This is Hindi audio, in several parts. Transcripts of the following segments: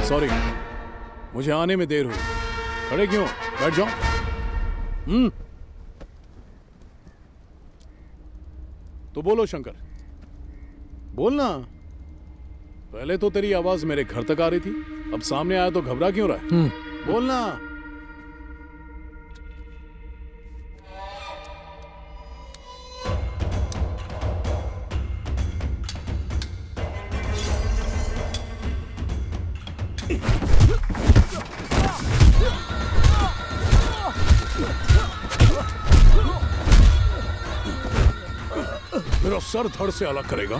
सॉरी, मुझे आने में देर हुई। खड़े क्यों? बैठ जाओ। तो बोलो शंकर, बोलना। पहले तो तेरी आवाज मेरे घर तक आ रही थी, अब सामने आया तो घबरा क्यों रहा है? बोलना। मेरा सर धड़ से अलग करेगा।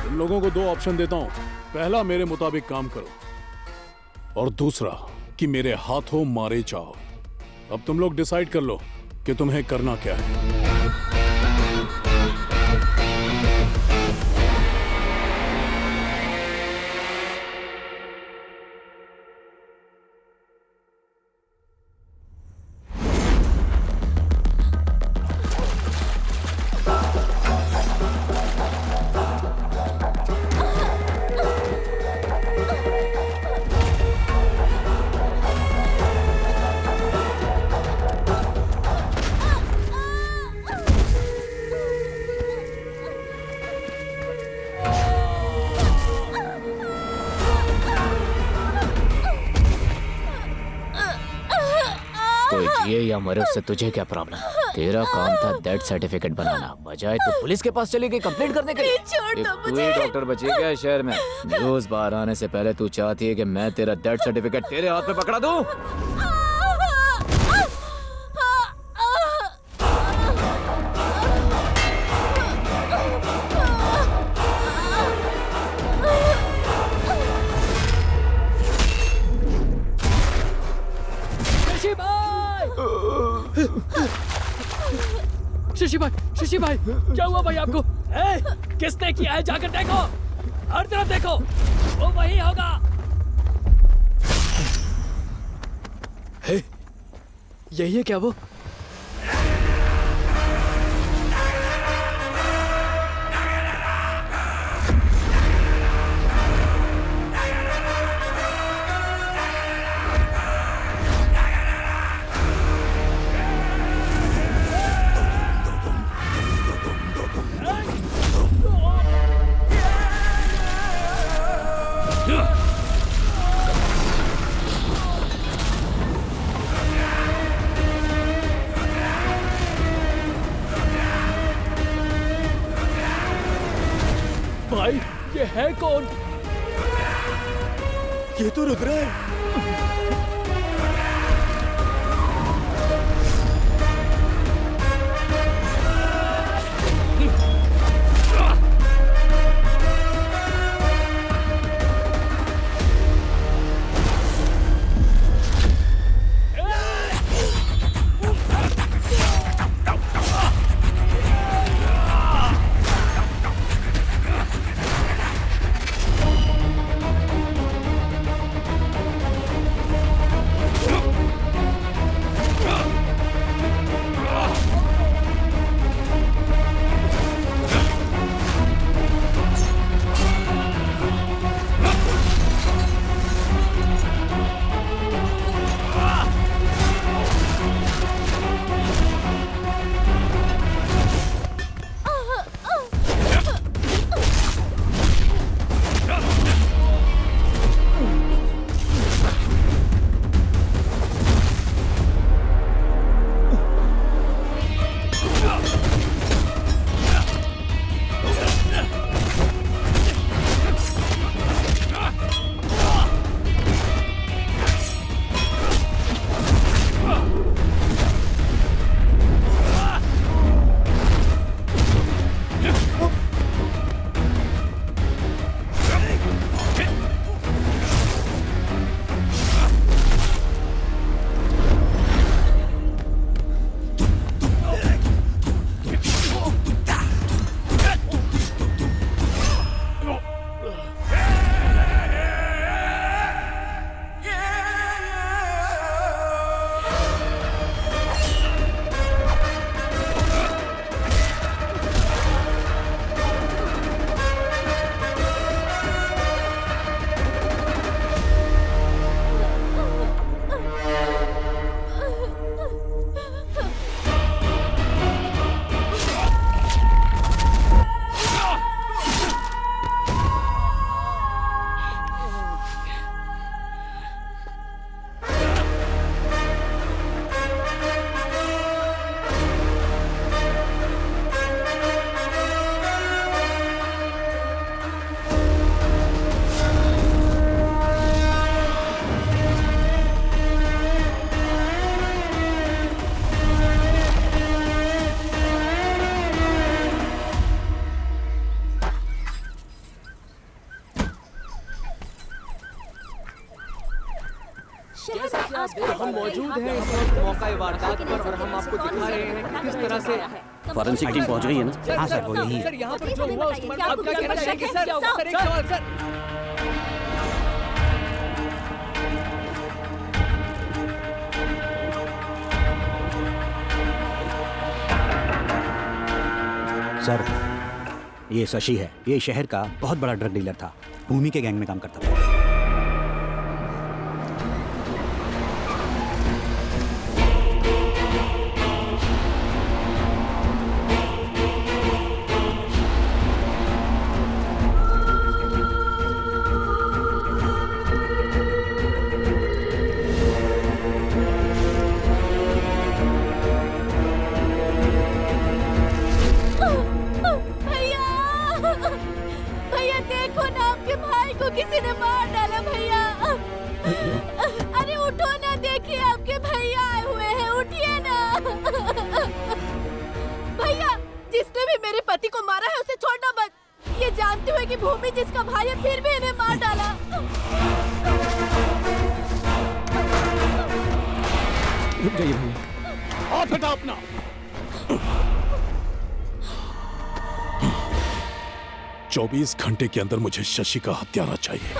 तुम लोगों को 2 ऑप्शन देता हूं। पहला, मेरे मुताबिक काम करो, और दूसरा कि मेरे हाथों मारे जाओ। अब तुम लोग डिसाइड कर लो कि तुम्हें करना क्या है। जिए या मरे उससे तुझे क्या प्रॉब्लम? तेरा काम था डेथ सर्टिफिकेट बनाना, बजाय तू पुलिस के पास चली गई कंप्लेंट करने के लिए। तू ही डॉक्टर बची क्या शहर में? न्यूज़ बाहर आने से पहले तू चाहती है कि मैं तेरा डेथ सर्टिफिकेट तेरे हाथ में पकड़ा दूं? शशि भाई, क्या हुआ भाई आपको? किसने किया है? जाकर देखो, हर तरफ देखो, वो वही होगा। यही है क्या वो? भाई, ये है कौन? ये तो रुद्र है। मौजूद हैं इस वक्त मौका वारदात पर और हम आपको दिखा रहे हैं कि किस तरह से फॉरेंसिक टीम पहुंच गई है ना? हाँ सर, वो यही है। सर यहाँ पर जो हुआ उसके बारे में आप क्या कहना चाहेंगे सर? सर एक सवाल सर। सर, ये शशि है। ये शहर का बहुत बड़ा ड्रग डीलर था। भूमि के गैंग में काम करता था। भैया देखो ना, आपके भाई को किसी ने मार डाला भैया। अरे उठो ना, देखिए आपके भैया आए हुए हैं, उठिए ना। भैया, जिसने भी मेरे पति को मारा है उसे छोड़ना मत। ये जानते हुए कि भूमि जिसका भाई है फिर भी इन्हें मार डाला। रुक जाइए भैया, हाथ हटा अपना। चौबीस घंटे के अंदर मुझे शशि का हत्यारा चाहिए।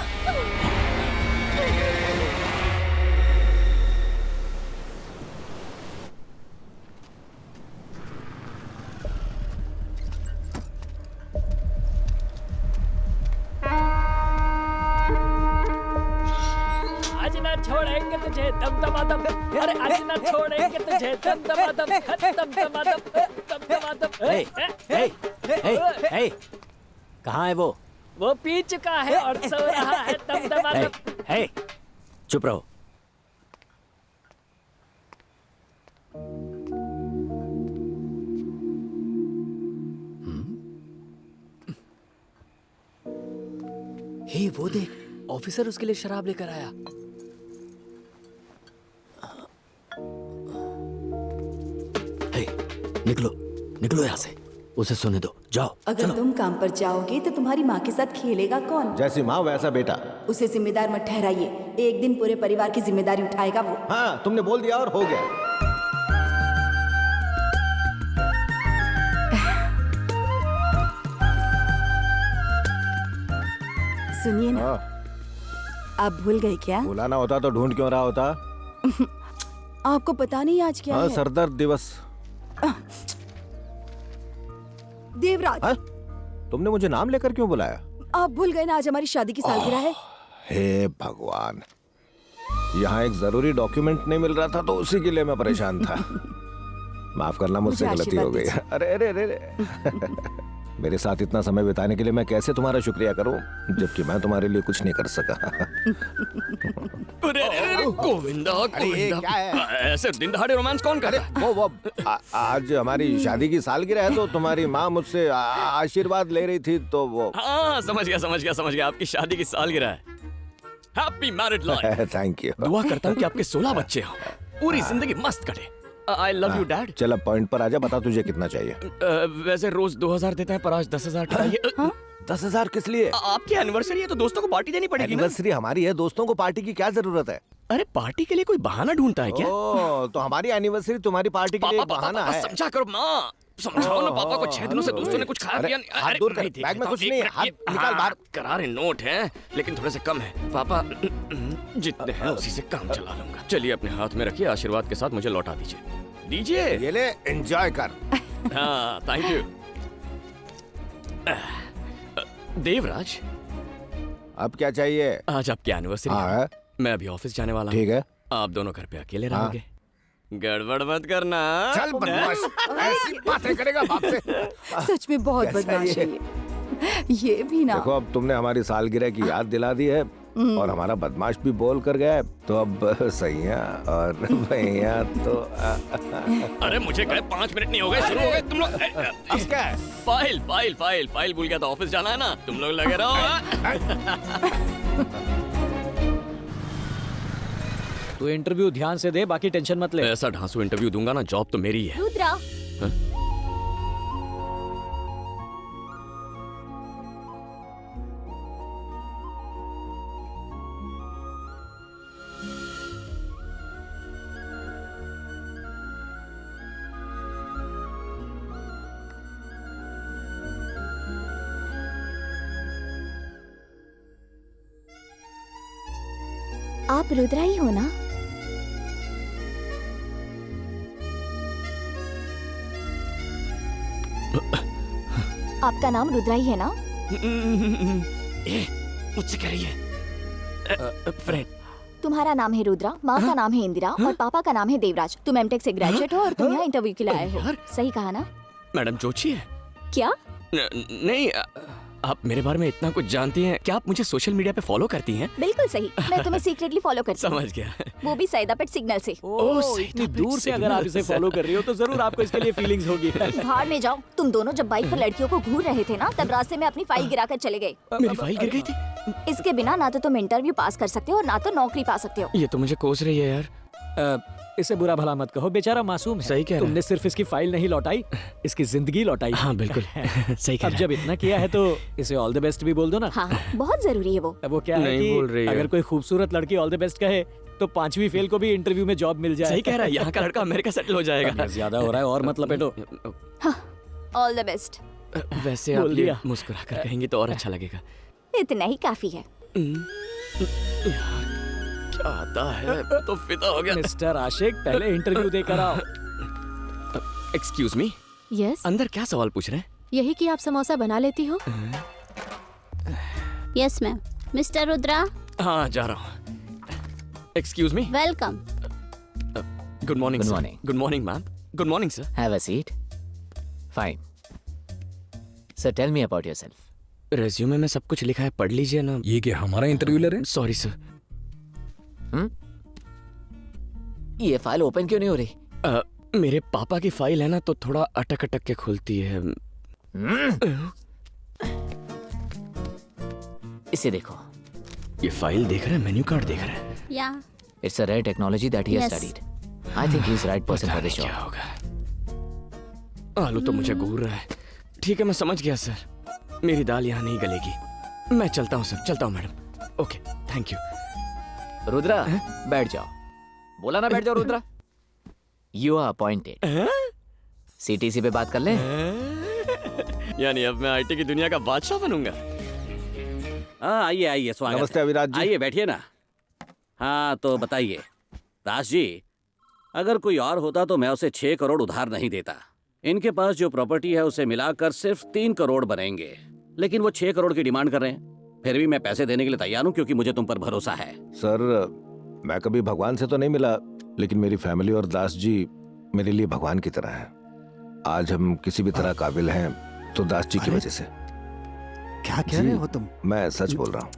आज ना छोड़ेंगे तुझे दमदमादम, अरे आज ना छोड़ेंगे तुझे दमदमादम, दमदमादम, दमदमादम। कहाँ है वो? वो पी चुका है और सो रहा है दमदमादम। चुप रहो। हे वो देख, ऑफिसर उसके लिए शराब लेकर आया। हे, निकलो निकलो यहाँ से, उसे सोने दो, जाओ। अगर तुम काम पर जाओगे तो तुम्हारी माँ के साथ खेलेगा कौन? जैसी माँ वैसा बेटा। उसे जिम्मेदार मत ठहराइए, एक दिन पूरे परिवार की जिम्मेदारी उठाएगा वो। हाँ, तुमने बोल दिया और हो गया। सुनिए ना, आप भूल गए क्या? बुलाना होता तो ढूंढ क्यों रहा होता? आपको पता नहीं आज क्या हाँ, है? सरदर्द दिवस। देवराज। हाँ? तुमने मुझे नाम लेकर क्यों बुलाया? आप भूल गए ना, आज हमारी शादी की सालगिरह है। हे भगवान, यहाँ एक जरूरी डॉक्यूमेंट नहीं मिल रहा था तो उसी के लिए मैं परेशान था। माफ करना, मुझसे मुझे गलती हो गई। आशीर्वाद अरे अरे अरे मेरे साथ इतना समय बिताने के लिए मैं कैसे तुम्हारा शुक्रिया करूं, जबकि मैं तुम्हारे लिए कुछ नहीं कर सका। गोविंदा, अरे ये क्या है? ऐसे दिन दहाड़े रोमांस कौन कर रहा है? वो आज हमारी शादी की सालगिरह है तो तुम्हारी माँ मुझसे आशीर्वाद ले रही थी तो वो। हाँ, समझ गया, आपकी शादी की सालगिरह है। Happy married life. Thank you. दुआ करता हूँ कि आपके 16 बच्चे हों, पूरी जिंदगी मस्त कटे। आई लव यू डैड। चल अब पॉइंट पर आजा, बता तुझे कितना चाहिए? वैसे रोज 2000 देते हैं पर आज 10,000 चाहिए। 10,000 किस लिए? आपकी एनिवर्सरी है तो दोस्तों को पार्टी देनी पड़ेगी ना। एनिवर्सरी हमारी है, दोस्तों को पार्टी की क्या जरूरत है? अरे पार्टी के लिए कोई बहाना ढूंढता है क्या? ओ, तो हमारी एनिवर्सरी तुम्हारी पार्टी के लिए एक बहाना है। समझा करो माँ, समझाओ ना पापा को। 6 दिनों से दोस्तों ने कुछ खाया पिया नहीं। हाथ दूर कर, नहीं, बैग में कुछ नहीं है, हाथ निकाल बाहर। करारे नोट हैं लेकिन थोड़े से कम है पापा, जितने हैं उसी से काम चला लूंगा। चलिए अपने हाथ में रखिए, आशीर्वाद के साथ मुझे लौटा दीजिए। ये ले, एंजॉय कर। हाँ, थैंक यू। देवराज, अब क्या चाहिए? आज आपकी एनिवर्सरी हाँ। है, मैं अभी ऑफिस जाने वाला हूँ। ठीक है। आप दोनों घर पे अकेले हाँ। रहोगे, गड़बड़ मत करना। चल बदमाश, ऐसी बातें करेगा बाप से। सच में बहुत कैसा बदमाश ये? है ये भी ना। देखो अब तुमने हमारी सालगिरह की याद दिला दी है और हमारा बदमाश भी बोल कर गया है, तो अब सैया और भैया तो अरे मुझे गए 5 मिनट नहीं हो गए, शुरू हो गए तुम लोग। अब क्या है? फाइल भूल गया था, ऑफिस जाना है ना, तुम लोग लगे रहो। तू इंटरव्यू ध्यान से दे, बाकी टेंशन मत ले। ऐसा ढांसू इंटरव्यू दूंगा ना, जॉब तो मेरी है। रुद्रा, आप रुद्रा ही हो ना? आपका नाम रुद्रा ही है ना? मुझसे कह रही है फ्रेंड। तुम्हारा नाम है रुद्रा, माँ का नाम है इंदिरा और पापा का नाम है देवराज। तुम एमटेक से ग्रेजुएट हो और तुम यहाँ इंटरव्यू के लिए आए हो। सही कहा ना? मैडम जोशी है? क्या? नहीं, आप मेरे बारे में इतना कुछ जानती हैं। क्या आप मुझे सोशल मीडिया पे फॉलो करती हैं? बिल्कुल सही, मैं तुम्हें सीक्रेटली फॉलो करती हूँ। समझ गया। वो भी सैदापेट सिग्नल से। इतनी दूर से अगर आप इसे फॉलो कर रही हो तो जरूर आपको इसके लिए फीलिंग्स होगी। भाड़ में जाओ। तुम दोनों जब बाइक पर लड़कियों को घूर रहे थे ना, तब रास्ते में अपनी फाइल गिराकर चले गए। मेरी फाइल गिर गई थी। इसके बिना ना तो तुम इंटरव्यू पास कर सकते हो और ना तो नौकरी पा सकते हो। ये तो मुझे कोस रही है यार। इसे बुरा भला मत कहो, बेचारा मासूम है। सही कह रहा है। तुमने सिर्फ इसकी फाइल नहीं लौटाई, इसकी जिंदगी लौटाई। हाँ बिल्कुल सही कह अब रहा जब इतना किया है तो इसे ऑल द बेस्ट भी बोल दो ना। हाँ, बहुत जरूरी है वो। अब वो क्या है नहीं कि बोल रही है। अगर कोई खूबसूरत लड़की ऑल द बेस्ट कहे तो 5वीं फेल को भी इंटरव्यू में जॉब मिल जाए। सही कह रहा है। यहाँ का लड़का अमेरिका सेटल हो जाएगा। ज्यादा हो रहा है और मत लपेटो। All the best. वैसे आप बोल ये दिया। मुस्कुरा कर कहेंगी तो और अच्छा लगेगा। इतना ही काफी है। क्या आता है, तो फिदा हो गया। मिस्टर आशिक, पहले इंटरव्यू देकर आओ। एक्सक्यूज मी, यस, अंदर क्या सवाल पूछ रहे हैं? यही कि आप समोसा बना लेती हो? Yes ma'am. मिस्टर रुद्रा, हाँ जा रहा हूँ। Excuse me. Welcome. Good morning. Good morning. Good morning ma'am. Good morning sir. Have a seat. Fine. So tell me about yourself. Resume में सब कुछ लिखा है, पढ़ लीजिए ना। ये क्या हमारा इंटरव्यू ले रहे हैं? Sorry sir. ये फाइल ओपन क्यों नहीं हो रही? मेरे पापा की फाइल है ना, तो थोड़ा अटक अटक के खुलती है। इसे देखो। ये फाइल देख रहे हैं, मेन्यू कार्ड देख रहे हैं। या It's a rare technology that he has Yes. studied. I think he's the right person for this क्या job. होगा? आलू तो मुझे घूर रहा है। ठीक है, मैं समझ गया सर। मेरी दाल यहाँ नहीं गलेगी। मैं चलता हूँ सर, चलता हूँ madam. Okay, thank you. Rudra, बैठ जाओ। बोला ना बैठ जाओ Rudra. You are appointed. CTC पे बात कर ले। यानी अब मैं आईटी की दुनिया का बादशाह बनूंगा। हाँ, आइए आइए, स्वागत नमस्ते है। अविराज जी। आइए बैठिए ना। हाँ तो बताइए दास जी, अगर कोई और होता तो मैं उसे 6 करोड़ उधार नहीं देता। इनके पास जो प्रॉपर्टी है उसे मिलाकर सिर्फ 3 करोड़ बनेंगे, लेकिन वो 6 करोड़ की डिमांड कर रहे हैं। फिर भी मैं पैसे देने के लिए तैयार हूँ क्योंकि मुझे तुम पर भरोसा है। सर, मैं कभी भगवान से तो नहीं मिला, लेकिन मेरी फैमिली और दास जी मेरे लिए भगवान की तरह हैं। आज हम किसी भी तरह काबिल हैं तो दास जी की वजह से। क्या कह रहे हो तुम? मैं सच बोल रहा हूँ।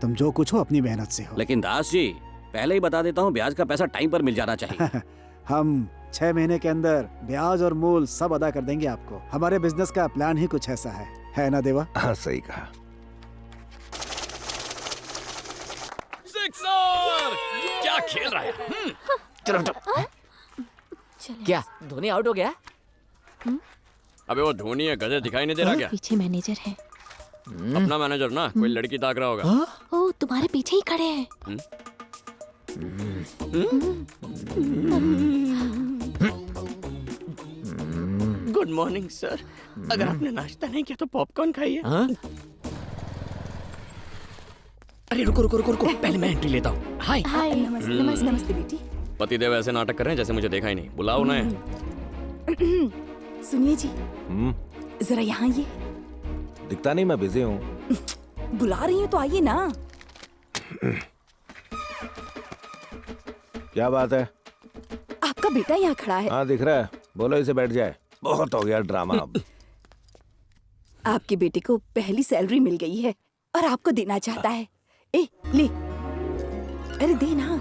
तुम जो कुछ हो अपनी मेहनत से हो। लेकिन दास जी, पहले ही बता देता हूँ, ब्याज का पैसा टाइम पर मिल जाना चाहिए। हम 6 महीने के अंदर ब्याज और मूल सब अदा कर देंगे आपको। हमारे बिजनेस का प्लान ही कुछ ऐसा है ना देवा? हाँ, सही कहा। सिक्सर! क्या खेल रहा है? चलो हटो। क्या धोनी आउट हो गया? अबे वो धोनी है, गधे दिखाई नहीं दे रहा क्या? पीछे मैनेजर है। अपना मैनेजर ना, कोई लड़की ताक रहा होगा। ओ, तुम्हारे पीछे ही खड़े हैं। Good morning sir. अगर आपने नाश्ता नहीं किया तो पॉपकॉर्न खाइए। अरे रुको रुको रुको रुको, पहले मैं एंट्री लेता हूँ। हाय। हाय। नमस्ते नमस्ते नमस्ते बेटी। पतिदेव ऐसे नाटक कर रहे हैं जैसे मुझे देखा ही नहीं। बुलाओ उन्हें। सुनिए जी, जरा यहाँ ये दिखता नहीं, मैं बिजी हूँ। बुला रही हूँ तो आइए ना। क्या बात है? आपका बेटा यहाँ खड़ा है। हाँ दिख रहा है, बोलो इसे बैठ जाए। बहुत हो गया ड्रामा अब। आपके बेटे को पहली सैलरी मिल गई है और आपको देना चाहता है। ए, ले। अरे दे ना।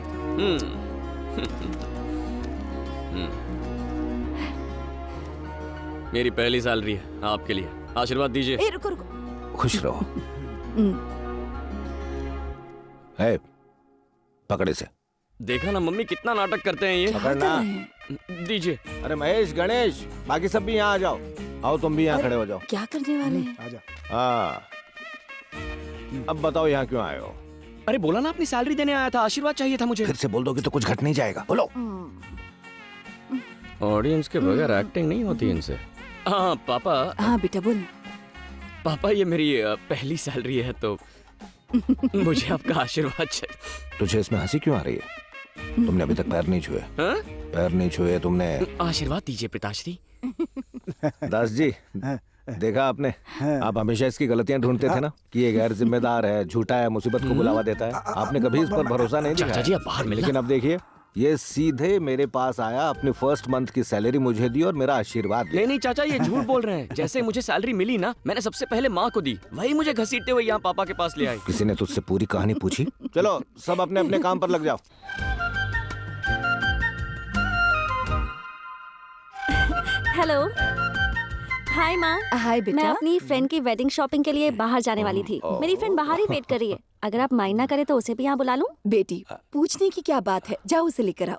मेरी पहली सैलरी है, आपके लिए। आशीर्वाद दीजिए। ए, रुको रुको। खुश रहो। है, पकड़े से। देखा ना मम्मी, कितना नाटक करते हैं ये। पकड़ना। दीजिए। अरे महेश, गणेश, बाकी सब भी यहाँ आ जाओ। आओ तुम भी यहाँ खड़े हो जाओ। क्या करने वाले हैं? आजा। हाँ, अब बताओ यहाँ क्यों आए हो? अरे बोला ना, अपनी सैलरी देने आया था। आशीर्वाद चाहिए था मुझे। फिर से बोल दोगे तो कुछ घट नहीं जाएगा। बोलो। ऑडियंस के बगैर एक्टिंग नहीं होती इनसे। हाँ पापा। हाँ बेटा बोल। पापा, ये मेरी पहली सैलरी है तो मुझे आपका आशीर्वाद चाहिए। तुझे इसमें हंसी क्यों आ रही है? तुमने अभी तक पैर नहीं छुए। हाँ? पैर नहीं छुए तुमने। आशीर्वाद दीजिए पिताश्री। दास जी, देखा आपने, आप हमेशा इसकी गलतियां ढूंढते थे ना कि ये गैर जिम्मेदार है, झूठा है, मुसीबत को बुलावा देता है। आपने कभी इस पर भरोसा नहीं चाचा जी, दिखाया। अब बाहर मिलना। लेकिन अब देखिए, ये सीधे मेरे पास आया, अपनी फर्स्ट मंथ की सैलरी मुझे दी और मेरा आशीर्वाद लिया। नहीं चाचा, ये झूठ बोल रहे हैं। जैसे मुझे सैलरी मिली ना, मैंने सबसे पहले माँ को दी, वही मुझे घसीटते हुए यहाँ पापा के पास ले आई। किसी ने तुझसे पूरी कहानी पूछी? चलो सब अपने अपने काम पर लग जाओ। हेलो, हाय माँ। हाय मैं बेटा। अपनी फ्रेंड की वेडिंग शॉपिंग के लिए बाहर जाने वाली थी। मेरी फ्रेंड बाहर ही वेट कर रही है। अगर आप माइंड ना करें तो उसे भी यहाँ बुला लूं? बेटी, पूछने की क्या बात है, जाओ उसे लेकर आओ।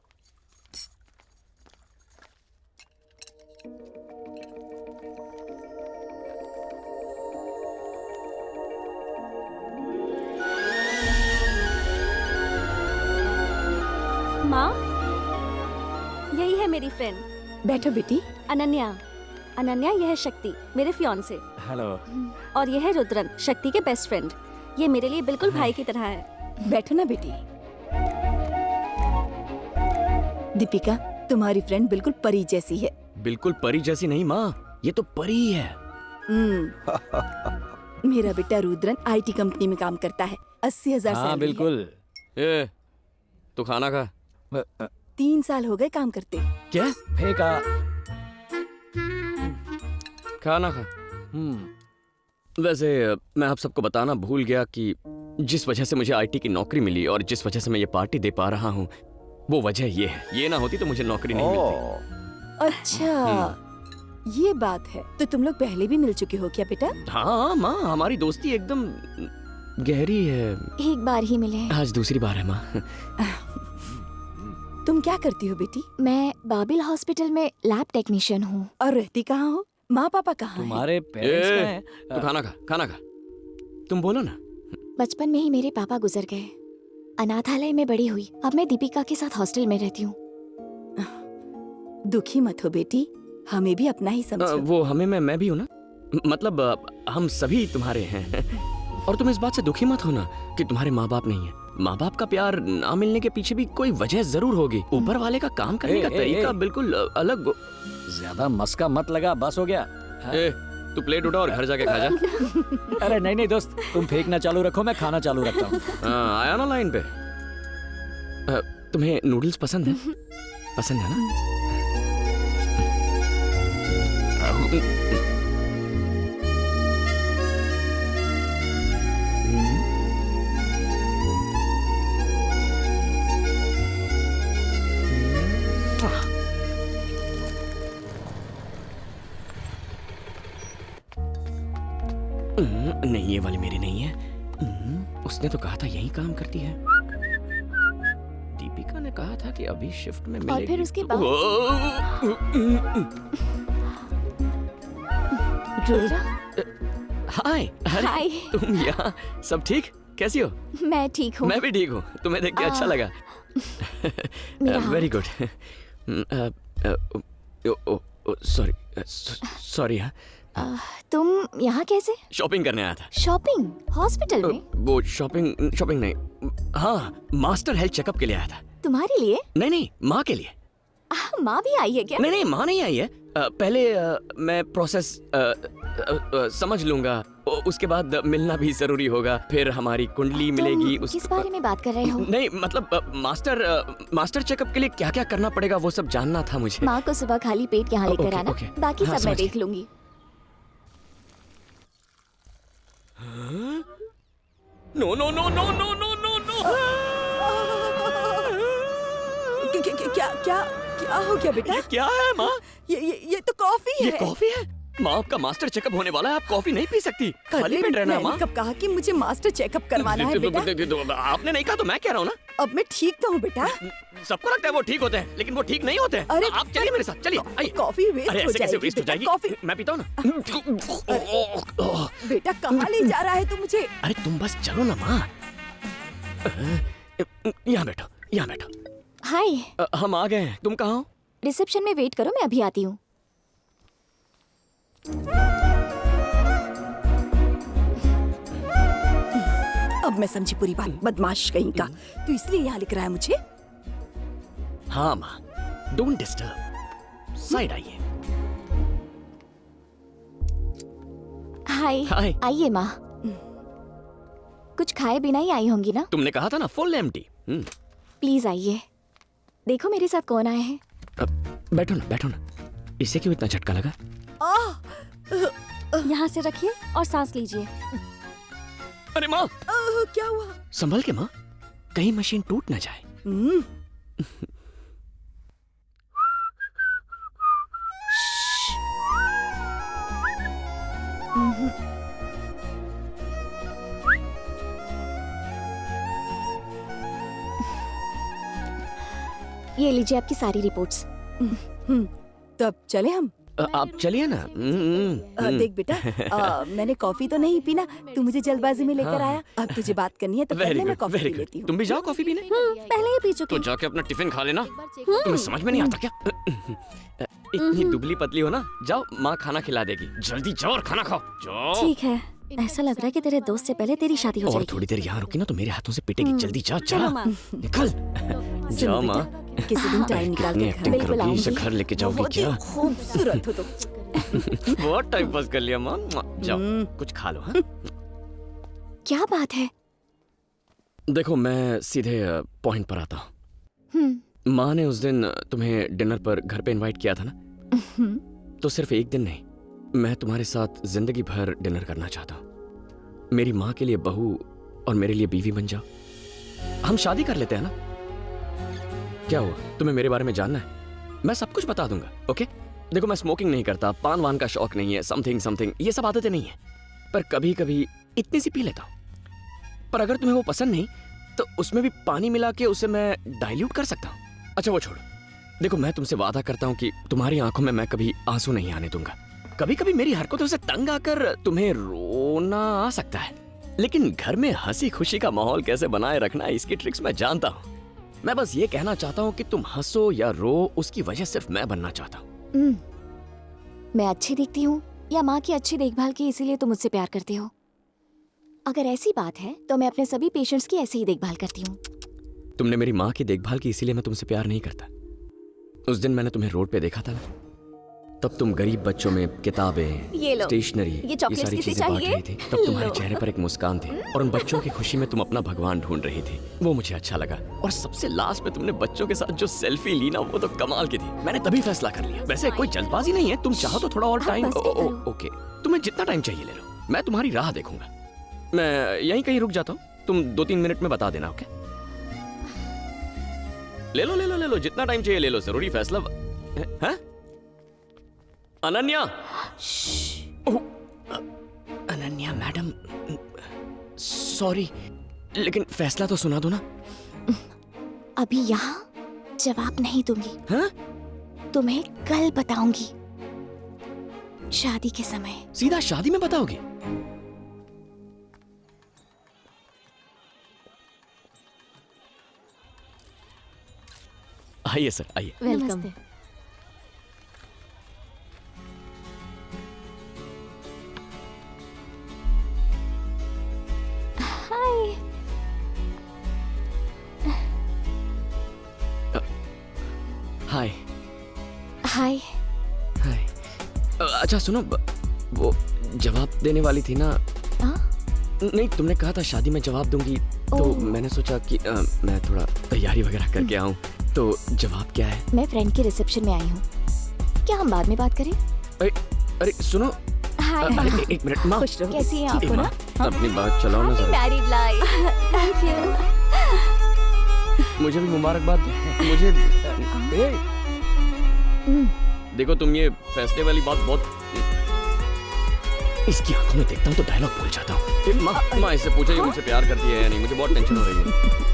माँ, यही है मेरी फ्रेंड बैठो बेटी। अनन्या। अनन्या, यह है शक्ति, मेरे फियांसे। हेलो। और यह है रुद्रन, शक्ति के बेस्ट फ्रेंड। ये मेरे लिए बिल्कुल भाई की तरह है। बैठो ना बेटी। दीपिका, तुम्हारी फ्रेंड बिल्कुल परी जैसी है। बिल्कुल परी जैसी नहीं माँ, ये तो परी ही है। मेरा बेटा रुद्रन आईटी कंपनी में काम करता है। 80,000 हाँ सैलरी है। बिल्कुल। ए, तू खाना खा। 3 साल हो गए काम करते। क्या? फेंका। खाना खा। वैसे मैं आप सबको बताना भूल गया कि जिस वजह से मुझे आईटी की नौकरी मिली और जिस वजह से मैं ये पार्टी दे पा रहा हूँ, वो वजह ये है। ये ना होती तो मुझे नौकरी नहीं मिलती। अच्छा, ये बात है। तो तुम लोग पहले भी मिल चुके हो क्या बेटा? हाँ माँ, हमारी दोस्ती एकदम गहरी है। एक बार ही मिले हैं। आज दूसरी बार है माँ। तुम क्या करती हो बेटी? मैं बाबिल हॉस्पिटल में लैब टेक्नीशियन हूँ। और रहती कहाँ हो? माँ पापा कहाँ हैं? तुम्हारे पेरेंट्स कहाँ हैं? तू खाना खा, खाना खा। तुम बोलो ना। बचपन में ही मेरे पापा गुजर गए। अनाथालय में बड़ी हुई। अब मैं दीपिका के साथ हॉस्टल में रहती हूँ। दुखी मत हो बेटी, हमें भी अपना ही समझो। वो हमें मैं भी हूँ ना, मतलब हम सभी तुम्हारे हैं। और तुम इस बात से दुखी मत होना कि तुम्हारे माँ बाप नहीं है। माँ बाप का प्यार ना मिलने के पीछे भी कोई वजह जरूर होगी। ऊपर वाले का काम करने का तरीका बिल्कुल अलग। ज्यादा मस्का मत लगा, बस हो गया। ए, तू प्लेट उठा और घर जाके खा जा। अरे नहीं नहीं दोस्त, तुम फेंकना चालू रखो, मैं खाना चालू रखता हूँ। आया ना लाइन पे। तुम्हें नूडल्स पसंद है? पसंद है ना? नहीं, ये वाली मेरी नहीं है। उसने तो कहा था यही काम करती है। दीपिका ने कहा था कि अभी शिफ्ट में मिलेगी। और फिर उसके बाद हाय। हाय। तुम यहाँ? सब ठीक? कैसी हो? मैं ठीक हूँ। मैं भी ठीक हूँ। तुम्हें देख के अच्छा लगा। Very good. सॉरी। तुम यहाँ कैसे? शॉपिंग करने आया था। शॉपिंग? हॉस्पिटल में? वो शॉपिंग नहीं, हाँ, मास्टर हेल्थ चेकअप के लिए आया था। तुम्हारे लिए? नहीं, माँ के लिए। माँ भी आई है क्या? नहीं, माँ नहीं आई है। पहले मैं प्रोसेस समझ लूंगा, उसके बाद मिलना भी जरूरी होगा। फिर हमारी कुंडली मिलेगी। किस बारे में बात कर रहे हो? नहीं, मतलब मास्टर चेकअप के लिए क्या क्या करना पड़ेगा वो सब जानना था मुझे। माँ को सुबह खाली पेट यहाँ लेकर आना। बाकी हाँ, सब मैं देख लूंगी। No no no no no no no no. क्या हो गया बेटा? ये क्या है माँ? ये तो कॉफी है। ये कॉफी है? माँ, आपका मास्टर चेकअप होने वाला है, आप कॉफी नहीं पी सकती। खाली पेट रहना माँ। कब कहा कि मुझे मास्टर चेकअप करवाना है बेटा? आपने नहीं कहा तो मैं कह रहा हूँ ना। अब मैं ठीक तो हूँ बेटा। सबको लगता है वो ठीक होते हैं, लेकिन वो ठीक नहीं होते हैं। अरे आप चलिए मेरे साथ, चलिए आइए। कॉफी वेस्ट हो जाएगी। वेस्ट हो जाएगी। कॉफी मैं पीता हूँ ना। बेटा कहाँ ले जा रहा है तू मुझे? अरे तुम बस चलो ना माँ। यहाँ बैठो, यहाँ बैठो। हाय। हम आ गए हैं। तुम कहाँ हो? रिसेप्शन में वेट करो, मैं अभी आती हूँ। अब मैं समझी पूरी बात। बदमाश कहीं का। तू इसलिए यहाँ लिख रहा है मुझे? हाँ माँ, डोंट डिस्टर्ब। साइड आइए। हाय। हाय। आइए माँ। कुछ खाए बिना ही आई होंगी ना? तुमने कहा था ना फुल एम्प्टी। प्लीज आइए। देखो मेरे साथ कौन आए हैं। बैठो ना, बैठो ना। इसे क्यों इतना झटका लगा? यहाँ से रखिए और सांस लीजिए। अरे माँ, क्या हुआ? संभल के माँ, कहीं मशीन टूट ना जाए। ये लीजिए आपकी सारी रिपोर्ट्स। तब चले हम? आप चलिए ना। देख बेटा, मैंने कॉफी तो नहीं पीना, तू मुझे जल्दबाजी में लेकर आया। अब तुझे बात करनी है तो पहले मैं कॉफी पी लेती हूँ। तुम भी जाओ कॉफी पीने। पहले ही पी चुकी तो जाके अपना टिफिन खा लेना। तुम्हें समझ में नहीं आता क्या? इतनी दुबली पतली हो ना, जाओ माँ खाना खिला देगी। जल्दी जाओ और खाना खाओ। जाओ। ठीक है। ऐसा लग रहा है कि तेरे दोस्त से पहले तेरी शादी हो और जाएगी। थोड़ी देर यहाँ रुकी ना तो मेरे हाथों से पिटेगी। जल्दी जा, जा। चलो माँ। निकल। जाओ माँ। किसी दिन टाइम निकाल के एक्टिंग करोगी, इसे घर लेके जाओगी क्या? खूबसूरत हो तुम। बहुत टाइम पास कर लिया माँ। जाओ कुछ खा लो। हाँ? क्या बात है? देखो मैं सीधे पॉइंट पर आता हूँ। माँ ने उस दिन तुम्हें डिनर पर घर पे इनवाइट किया था ना, तो सिर्फ एक दिन नहीं, मैं तुम्हारे साथ जिंदगी भर डिनर करना चाहता हूँ। मेरी माँ के लिए बहू और मेरे लिए बीवी बन जाओ। हम शादी कर लेते हैं ना? क्या हुआ, तुम्हें मेरे बारे में जानना है? मैं सब कुछ बता दूंगा। ओके? देखो मैं स्मोकिंग नहीं करता, पान वान का शौक नहीं है, समथिंग ये सब आदतें नहीं है, पर कभी कभी इतनी सी पी लेता हूँ। पर अगर तुम्हें वो पसंद नहीं तो उसमें भी पानी मिला के उसे मैं डाइल्यूट कर सकता हूँ। अच्छा वो छोड़ो। देखो मैं तुमसे वादा करता हूँ कि तुम्हारी आंखों में मैं कभी आंसू नहीं आने दूंगा। कभी कभी मेरी हरकतों से तंग आकर तुम्हें रोना आ सकता है, लेकिन घर में हंसी खुशी का माहौल कैसे बनाए रखना है इसकी ट्रिक्स मैं जानता हूँ। मैं बस ये कहना चाहता हूँ कि तुम हंसो या रो, उसकी वजह सिर्फ मैं बनना चाहता हूँ। मैं अच्छी दिखती हूँ या माँ की अच्छी देखभाल की इसीलिए तुम मुझसे प्यार करते हो? अगर ऐसी बात है तो मैं अपने सभी पेशेंट्स की ऐसे ही देखभाल करती हूँ। तुमने मेरी माँ की देखभाल की इसीलिए मैं तुमसे प्यार नहीं करता। उस दिन मैंने तुम्हें रोड पे देखा था ना, तब तुम गरीब बच्चों में किताबें, स्टेशनरी, ये सारी चीजें बांट रही थी। तब तुम्हारे चेहरे पर एक मुस्कान थी और उन बच्चों की खुशी में तुम अपना भगवान ढूंढ रही थी। वो मुझे अच्छा लगा। और सबसे लास्ट में तुमने बच्चों के साथ जो सेल्फी ली ना, वो तो कमाल की थी। मैंने तभी फैसला कर लिया। वैसे कोई जल्दबाजी नहीं है, तुम चाहो तो थोड़ा और टाइम। ओके, तुम्हें जितना टाइम चाहिए ले लो, मैं तुम्हारी राह देखूंगा। मैं यहीं कहीं रुक जाता हूँ, तुम 2-3 मिनट में बता देना। ओके? ले लो, जितना टाइम चाहिए ले लो। जरूरी फैसला है? अनन्या। अनन्या मैडम, सॉरी, लेकिन फैसला तो सुना दो ना। अभी यहाँ जवाब नहीं दूंगी। हाँ? तुम्हें कल बताऊंगी, शादी के समय। सीधा शादी में बताओगे? आइए सर, आइए। वेलकम। हाय। हाय। हाय। हाय। अच्छा सुनो, वो जवाब देने वाली थी ना? नहीं, तुमने कहा था शादी में जवाब दूंगी, तो मैंने सोचा कि मैं थोड़ा तैयारी वगैरह करके आऊं। तो जवाब क्या है? मैं फ्रेंड के रिसेप्शन में आई हूँ। क्या हम बाद में बात करें? अरे सुनो। हाय। एक मिनट माँ। कैसी हैं आप? माँ, अपनी बात चलाओ ना जरा। Married life. Thank you. मुझे भी मुबारकबाद। मुझे देखो, तुम ये फैसले वाली बात बहुत, इसकी आंखों में देखता हूँ तो डायलॉग भूल जाता हूँ। माँ इससे पूछो ये मुझसे प्यार करती है या नहीं, मुझे बहुत टेंशन हो रही है।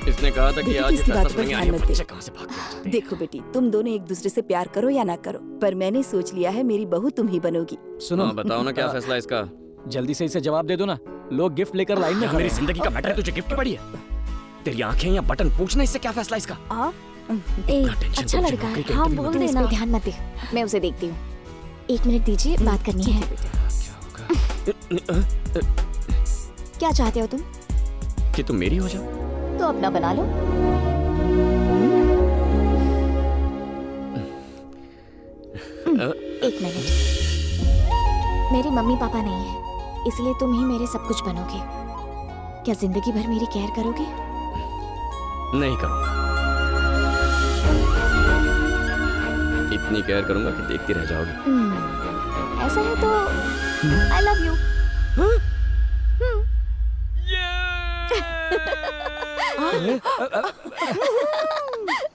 इसने कहा था कि आज ये फैसला सुनेंगे। आइए, बच्चे कहाँ से भाग गए? देखो बेटी, तुम दोनों एक दूसरे से प्यार करो या ना करो, पर मैंने सोच लिया है मेरी बहू तुम ही बनोगी। सुनो, बताओ ना क्या फैसला है इसका। जल्दी से इसे जवाब दे दो ना, लोग गिफ्ट लेकर लाइन में खड़े मेरी हैं। जिंदगी का मैटर है, तुझे गिफ्ट पड़ी है? तेरी आंखें या बटन, पूछना इससे क्या फैसला इसका। अच्छा लड़का है, हाँ बोल देना। ध्यान मत दे, मैं उसे देखती हूँ। 1 मिनट दीजिए, बात करनी है। क्या चाहते हो तुम? कि तुम मेरी हो जाओ? तो अपना बना लो। एक मिनट, मेरे मम्मी पापा नहीं है, इसलिए तुम ही मेरे सब कुछ बनोगे। क्या जिंदगी भर मेरी केयर करोगे? नहीं करूंगा। इतनी केयर करूंगा कि देखती रह जाओगी। ऐसा है तो आई लव यू।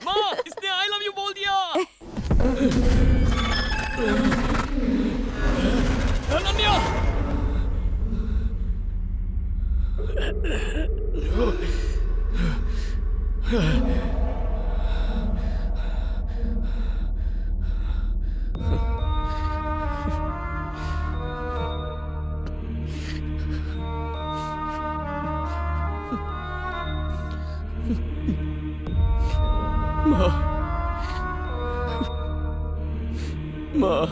माँ, इसने आई लव यू बोल दिया। अनन्या! माँ,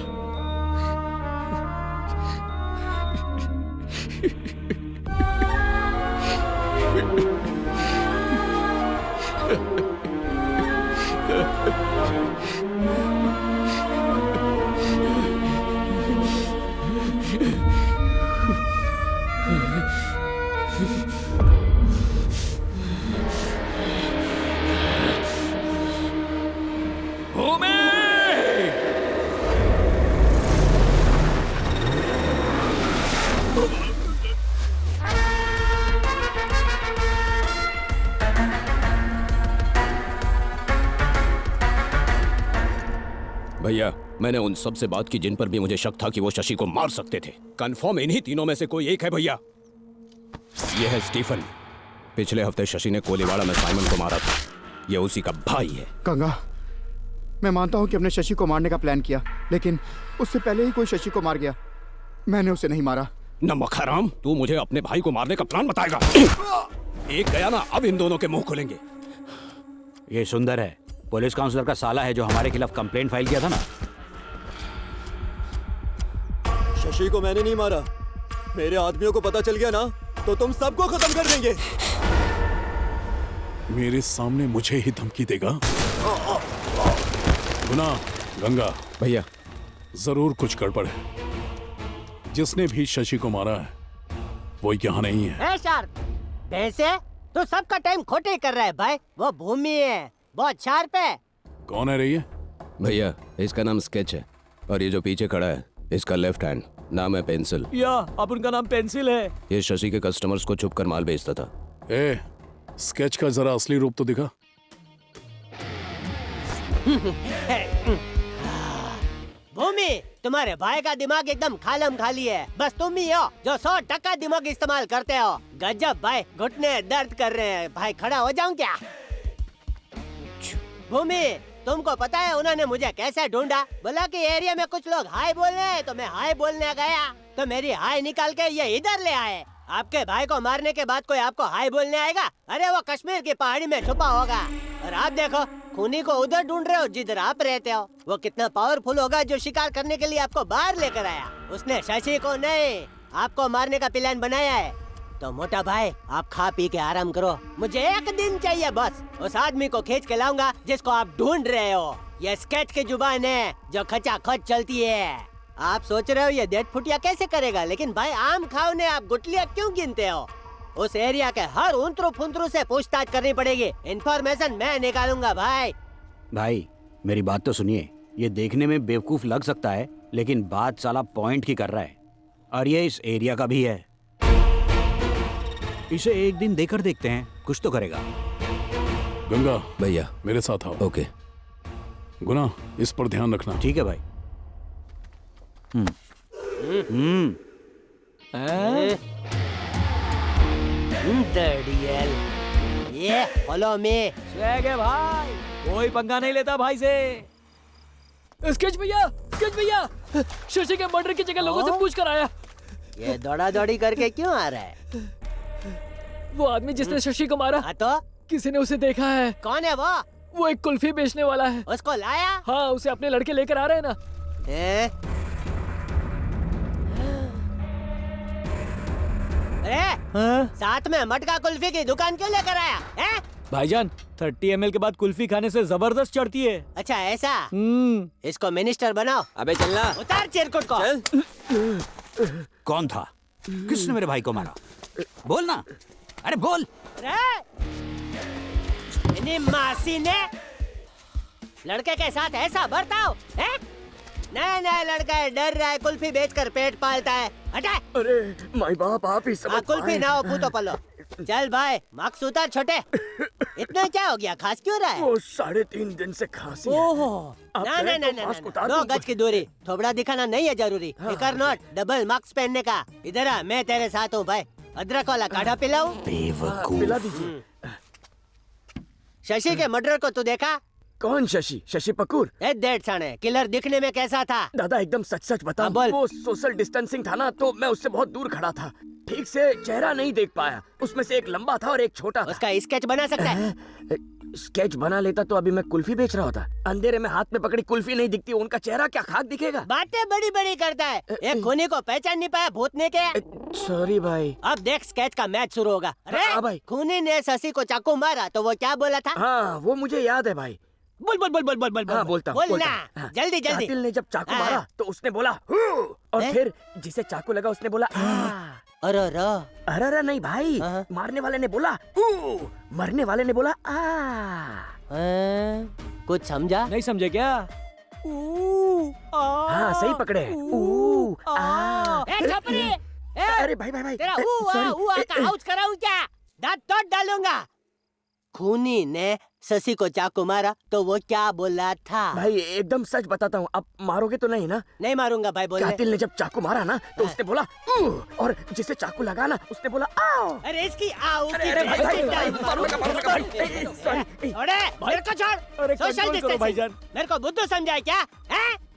भैया, मैंने उन सब से बात की जिन पर भी मुझे शक था कि वो शशि को मार सकते थे। कंफर्म इन्हीं तीनों में से कोई एक है भैया। यह है स्टीफन। पिछले हफ्ते शशि ने कोलीवाड़ा में साइमन को मारा था। यह उसी का भाई है। गंगा, मैं मानता हूं कि हमने शशि को मारने का प्लान किया, लेकिन उससे पहले ही कोई शशि को मार गया। मैंने उसे नहीं मारा। नमक हराम, तू मुझे अपने भाई को मारने का प्लान बताएगा? एक गया ना, अब इन दोनों के मुंह खुलेंगे। ये सुंदर है, पुलिस काउंसलर का साला है जो हमारे खिलाफ कंप्लेंट फाइल किया था ना। शशि को मैंने नहीं मारा। मेरे आदमियों को पता चल गया ना तो तुम सबको खत्म कर देंगे। मेरे सामने मुझे ही धमकी देगा? गुना, गंगा भैया, जरूर कुछ गड़बड़ है। जिसने भी शशि को मारा है वो यहाँ नहीं है। वैसे तो सबका टाइम खोटे कर रहा है भाई। वो भूमि है, बहुत शार्प है। कौन है रही है? भैया, इसका नाम स्केच है और ये जो पीछे खड़ा है इसका लेफ्ट हैंड, नाम है पेंसिल। या अब उनका नाम पेंसिल है। ये शशि के कस्टमर्स को छुप कर माल बेचता था। ए, स्केच का जरा असली रूप तो दिखा। भूमि, तुम्हारे भाई का दिमाग एकदम खालम खाली है। बस तुम ही हो जो 100% दिमाग इस्तेमाल करते हो। गजब भाई, घुटने दर्द कर रहे हैं भाई। खड़ा हो जाऊं क्या? भूमि, तुमको पता है उन्होंने मुझे कैसे ढूंढा? बोला कि एरिया में कुछ लोग हाय बोल रहे हैं, तो मैं हाय बोलने गया तो मेरी हाय निकाल के ये इधर ले आए। आपके भाई को मारने के बाद कोई आपको हाय बोलने आएगा? अरे वो कश्मीर की पहाड़ी में छुपा होगा। और आप देखो, खूनी को उधर ढूंढ रहे हो जिधर आप रहते हो। वो कितना पावरफुल होगा जो शिकार करने के लिए आपको बाहर लेकर आया। उसने शशि को नहीं, आपको मारने का प्लान बनाया है। तो मोटा भाई, आप खा पी के आराम करो। मुझे एक दिन चाहिए बस। उस आदमी को खींच के लाऊंगा जिसको आप ढूंढ रहे हो। ये स्केच की जुबान है जो खचाखच चलती है। आप सोच रहे हो ये डेढ़ फुटिया कैसे करेगा, लेकिन भाई आम खाओ ने आप गुटलियां क्यों गिनते हो? उस एरिया के हर उंतरू फुंतरू से पूछताछ करनी पड़ेगी। इन्फॉर्मेशन मैं निकालूंगा भाई। भाई, मेरी बात तो सुनिए। ये देखने में बेवकूफ लग सकता है, लेकिन बात साला पॉइंट की कर रहा है। और ये इस एरिया का भी है। इसे एक दिन देकर देखते हैं, कुछ तो करेगा। गंगा भैया, मेरे साथ आओ। ओके। गुना, इस पर ध्यान रखना। ठीक है भाई। ये फॉलो मी। स्वैग है भाई, कोई पंगा नहीं लेता भाई से। स्केच भैया, स्केच भैया, शशि के मर्डर की जगह लोगों से पूछ कर आया। ये दौड़ा दौड़ी करके क्यों आ रहा है? वो आदमी जिसने शशि को मारा, तो किसी ने उसे देखा है। कौन है वो? वो एक कुल्फी बेचने वाला है। उसको लाया? हाँ, उसे अपने लड़के लेकर आ रहे हैं ना। अरे साथ में मटका कुल्फी की दुकान क्यों लेकर आया है? भाईजान 30 ml के बाद कुल्फी खाने से जबरदस्त चढ़ती है। अच्छा ऐसा? इसको मिनिस्टर बनाओ। अबे चलना। उतार चिरकुट को। कौन था? किसने मेरे भाई को मारा? बोल ना, अरे बोल। इन्हीं मासी ने लड़के के साथ ऐसा बर्ताव है? नया लड़का है, डर रहा है, कुल्फी बेचकर पेट पालता है। हटा। अरे माई बाप आप ही समझ कुल्फी ना हो पूतो पलो। चल भाई मार्क्स उतार छोटे। इतना क्या हो गया, खास क्यों रहा है? वो 3.5 दिन से खांसी है। ओहो आप ना कहें ना तो ना मास्क ना उतार नो दूं? गज की दूरी, थोबड़ा दिखाना नहीं है जरूरी। फिकर नोट, डबल मार्क्स पहनने का। इधर आ, मैं तेरे साथ हूँ भाई। अदरक वाला काढ़ा पिलाऊं? पिला दीजिए। शशि के मर्डर को तू देखा? कौन शशि? शशि पकूर? डेढ़ साढ़े किलर दिखने में कैसा था? दादा एकदम सच बता। बोल। वो सोशल डिस्टेंसिंग था ना, तो मैं उससे बहुत दूर खड़ा था, ठीक से चेहरा नहीं देख पाया। उसमें से एक लंबा था और एक छोटा था। उसका स्केच बना सकता है? स्केच बना लेता तो अभी मैं कुल्फी बेच रहा होता। अंधेरे में हाथ में पकड़ी कुल्फी नहीं दिखती, उनका चेहरा क्या खाक दिखेगा? बातें बड़ी बड़ी करता है। एक खूनी को पहचान नहीं पाया, भूतने के। सॉरी भाई। अब देख स्केच का मैच शुरू होगा। अरे भाई, खूनी ने शशि को चाकू मारा तो वो क्या बोला था? हाँ वो मुझे याद है भाई। बोल बोल बोल बोल बोल बोल। हाँ, बोलता हूँ। बोलना जल्दी जल्दी। कातिल ने जब चाकू मारा तो उसने बोला हू, और फिर जिसे चाकू लगा उसने बोला अरे नहीं भाई, मारने वाले ने बोला ऊ, मरने वाले ने बोला आ। कुछ समझा? नहीं समझे क्या? हाँ सही पकड़े। ऊ आ। अरे भाई तेरा ऊ का आउच कराऊं क्या? दांत तोड़ डालूंगा। खूनी ने शशि को चाकू मारा तो वो क्या बोला था? भाई एकदम सच बताता हूँ, अब मारोगे तो नहीं ना? नहीं मारूंगा भाई, बोले। कातिल ने जब चाकू मारा ना तो उसने बोला और जिसे चाकू लगा ना उसने बोला आओ। अरे इसकी आओ की अरे भाई मेरे को छोड़। सोशल डिस्टेंसिंग मेरे को बुद्धू समझा क्या?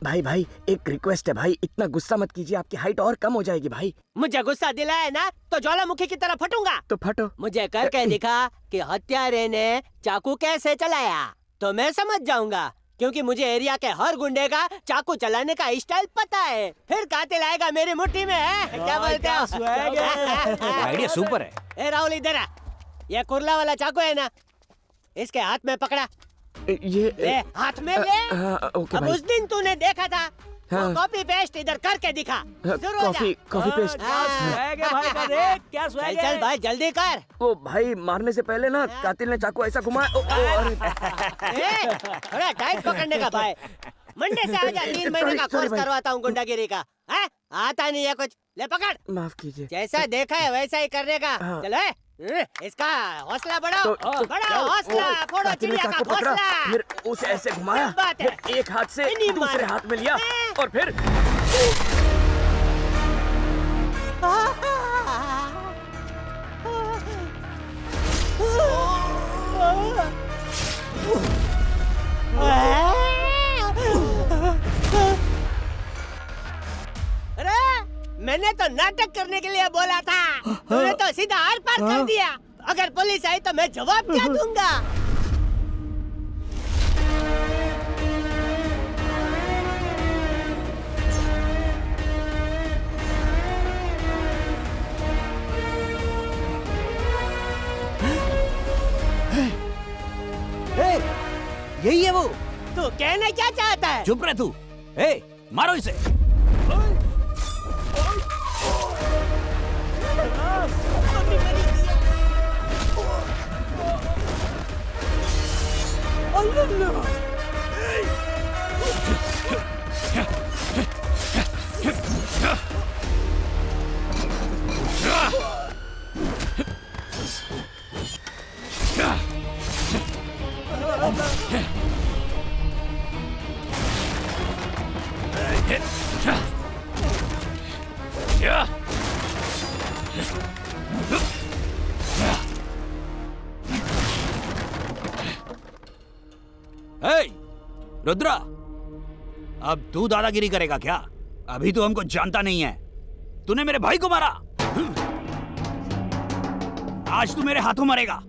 भाई एक रिक्वेस्ट है भाई, इतना गुस्सा मत कीजिए, आपकी हाइट और कम हो जाएगी भाई। मुझे गुस्सा दिलाया ना तो ज्वालामुखी की तरह फटूंगा। तो फटो। मुझे करके दिखा कि हत्यारे ने चाकू कैसे चलाया तो मैं समझ जाऊंगा, क्योंकि मुझे एरिया के हर गुंडे का चाकू चलाने का स्टाइल पता है। फिर कातिल आएगा मेरी मुट्ठी में, है? क्या बोलते हो? आइडिया सुपर है। ए राहुल इधर आ, ये कुर्ला वाला चाकू है ना, इसके हाथ में पकड़ा। ये ले हाथ में ले। ओके अब भाई। उस दिन तूने देखा था, हाँ। कॉपी पेस्ट इधर करके दिखा। Copy paste. चल भाई जल्दी कर। ओ भाई मारने से पहले ना कातिल ने चाकू ऐसा घुमाया। थोड़ा टाइट पकड़ने का भाई। मंडे से आजा, 3 महीने का कोर्स करवाता हूँ गुंडागिरी का। आता नहीं है कुछ, ले पकड़। माफ कीजिए। जैसा देखा है वैसा ही करने का। चलो इसका हौसला बढ़ाओ, बढ़ाओ हौसला, फोड़ो चिड़िया का घोंसला। फिर उसे ऐसे घुमाया, फिर एक हाथ से दूसरे हाथ में लिया और फिर मैंने तो नाटक करने के लिए बोला था, तूने तो सीधा आर पार कर दिया। अगर पुलिस आई तो मैं जवाब क्या दूंगा? यही है वो। तू कहना क्या चाहता है? चुप रह तू। मारो इसे। रुद्रा, अब तू दादागिरी करेगा क्या? अभी तो हमको जानता नहीं है। तूने मेरे भाई को मारा, आज तू मेरे हाथों मरेगा।